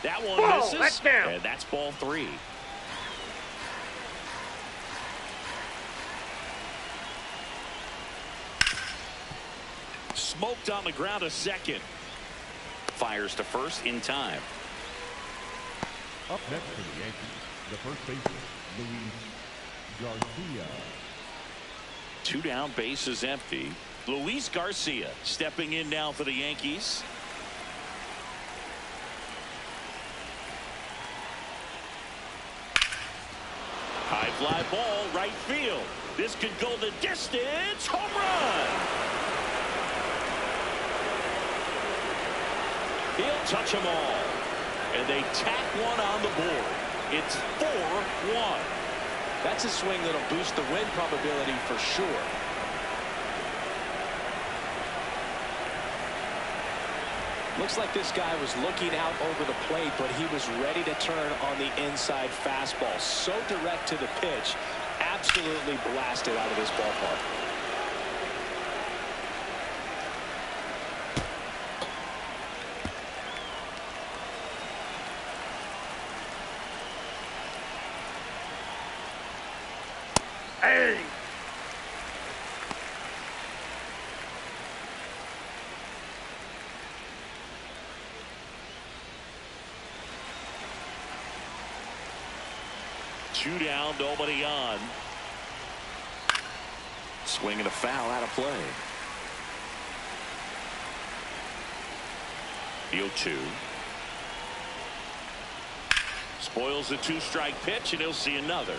That one misses. That's down. And that's ball three. Smoked on the ground a second. Fires to first in time. Up next for the Yankees, the first baseman, Luis Garcia. 2 down, bases empty. Luis Garcia stepping in now for the Yankees. High fly ball, right field. This could go the distance. Home run. He'll touch them all. And they tack one on the board. It's 4-1. That's a swing that'll boost the win probability for sure. Looks like this guy was looking out over the plate, but he was ready to turn on the inside fastball. So direct to the pitch. Absolutely blasted out of this ballpark. Hey! Two down, nobody on. Swing and a foul out of play. The 0-2. Spoils the 2-strike pitch, and he'll see another.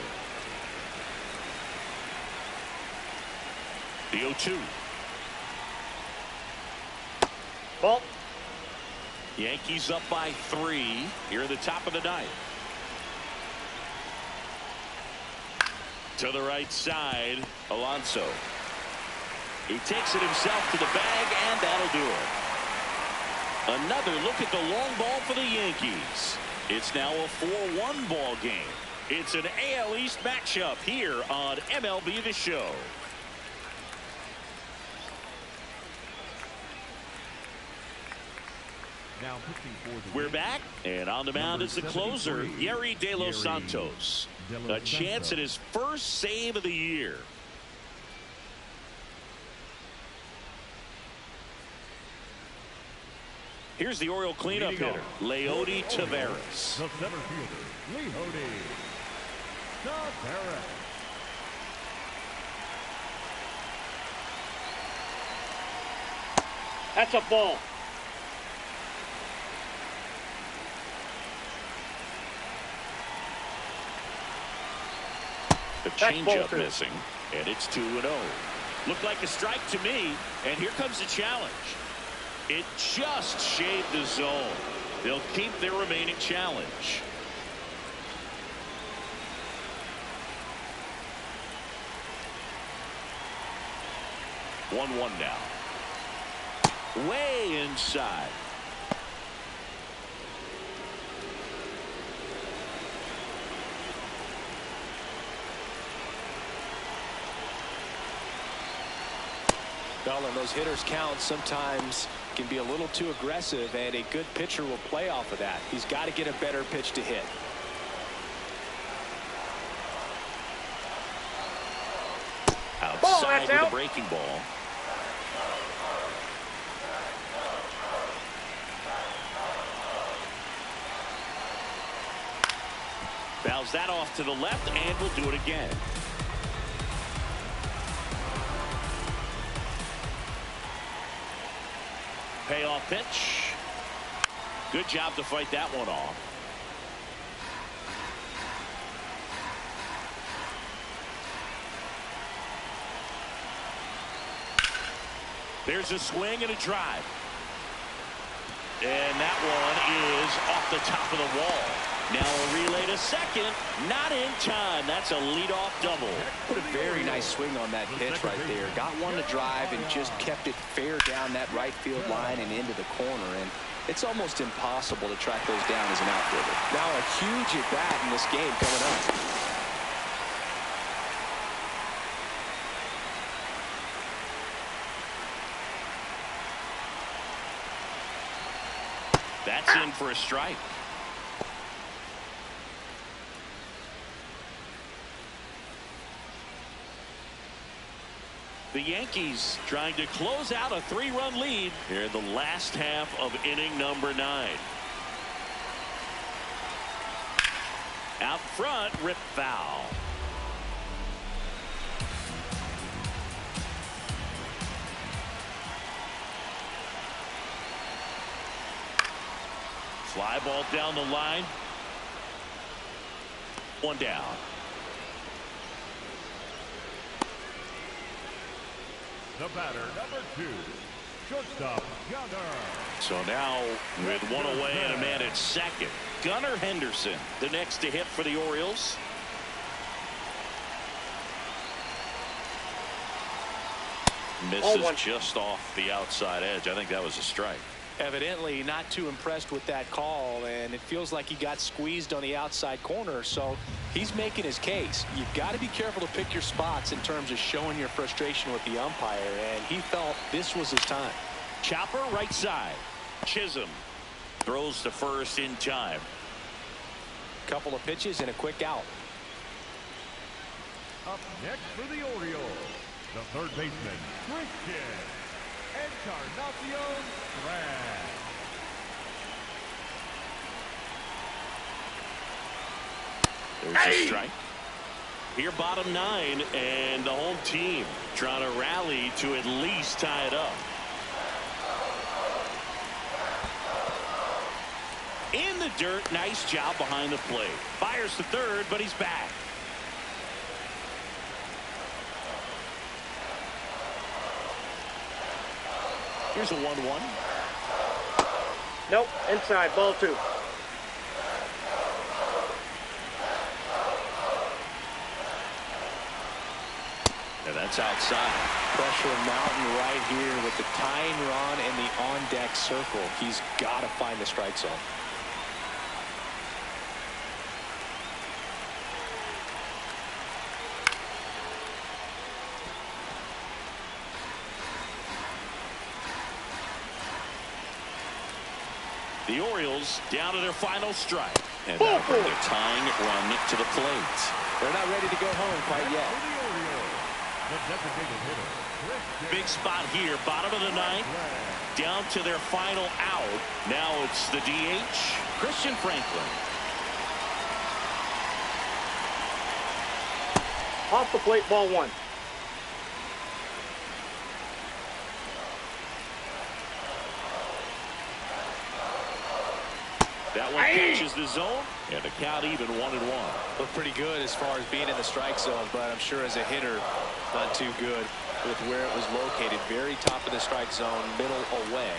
The 0-2. Ball. Yankees up by 3 here at the top of the ninth. To the right side, Alonso. He takes it himself to the bag, and that'll do it. Another look at the long ball for the Yankees. It's now a 4-1 ball game. It's an AL East matchup here on MLB The Show. Now pitching for the We're back, and on the mound is the closer, Yerry De Los Santos. A chance at his first save of the year. Here's the Oriole cleanup hitter, Leody Taveras. The center fielder, Leody Taveras. That's a ball. The changeup missing, and it's 2-0. Looked like a strike to me, and here comes the challenge. It just shaved the zone. They'll keep their remaining challenge. One now. Way inside. Well, and those hitters' counts sometimes can be a little too aggressive, and a good pitcher will play off of that. He's got to get a better pitch to hit. Outside with a breaking ball. Fouls that off to the left, and we'll do it again. Payoff pitch. Good job to fight that one off. There's a swing and a drive. And that one is off the top of the wall. Now a relay to second. Not in time. That's a leadoff double. Put a very nice swing on that pitch right there. Got one to drive and just kept it fair down that right field line and into the corner. And it's almost impossible to track those down as an outfielder. Now a huge at bat in this game coming up. That's in for a strike. The Yankees trying to close out a 3-run lead here in the last half of inning number 9. Out front, rip foul. Fly ball down the line. One down. The batter, number 2, shortstop, Gunnar. So now with one away and a man at second, Gunnar Henderson, the next to hit for the Orioles. Misses just off the outside edge. I think that was a strike. Evidently not too impressed with that call, and it feels like he got squeezed on the outside corner, so he's making his case. You've got to be careful to pick your spots in terms of showing your frustration with the umpire, and he felt this was his time. Chopper right side. Chisholm throws to first in time. Couple of pitches and a quick out. Up next for the Orioles, the third baseman, Christian Encarnacion Strand. There's a strike. Here bottom 9, and the home team trying to rally to at least tie it up. In the dirt, nice job behind the plate. Fires to third, but he's back. Here's a 1-1. Nope, inside, ball 2. And that's outside. Pressure mountain right here with the tying run and the on-deck circle. He's got to find the strike zone. The Orioles down to their final strike. And now bring their tying run to the plate. They're not ready to go home quite yet. Big spot here, bottom of the ninth. Down to their final out. Now it's the DH, Christian Franklin. Off the plate, ball 1. That one catches the zone, and the count even 1-1. Looked pretty good as far as being in the strike zone, but I'm sure as a hitter, not too good with where it was located. Very top of the strike zone, middle away.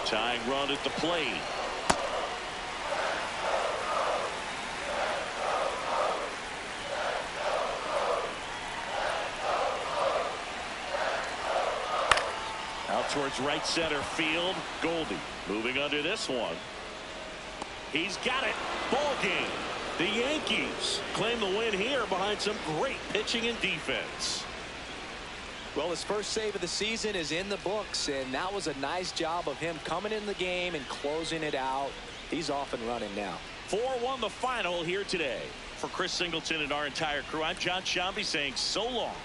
Tying run at the plate. Out towards right center field. Goldie moving under this one. He's got it. Ball game. The Yankees claim the win here behind some great pitching and defense. Well, his first save of the season is in the books, and that was a nice job of him coming in the game and closing it out. He's off and running now. 4-1 the final here today. For Chris Singleton and our entire crew, I'm John Shambi saying so long.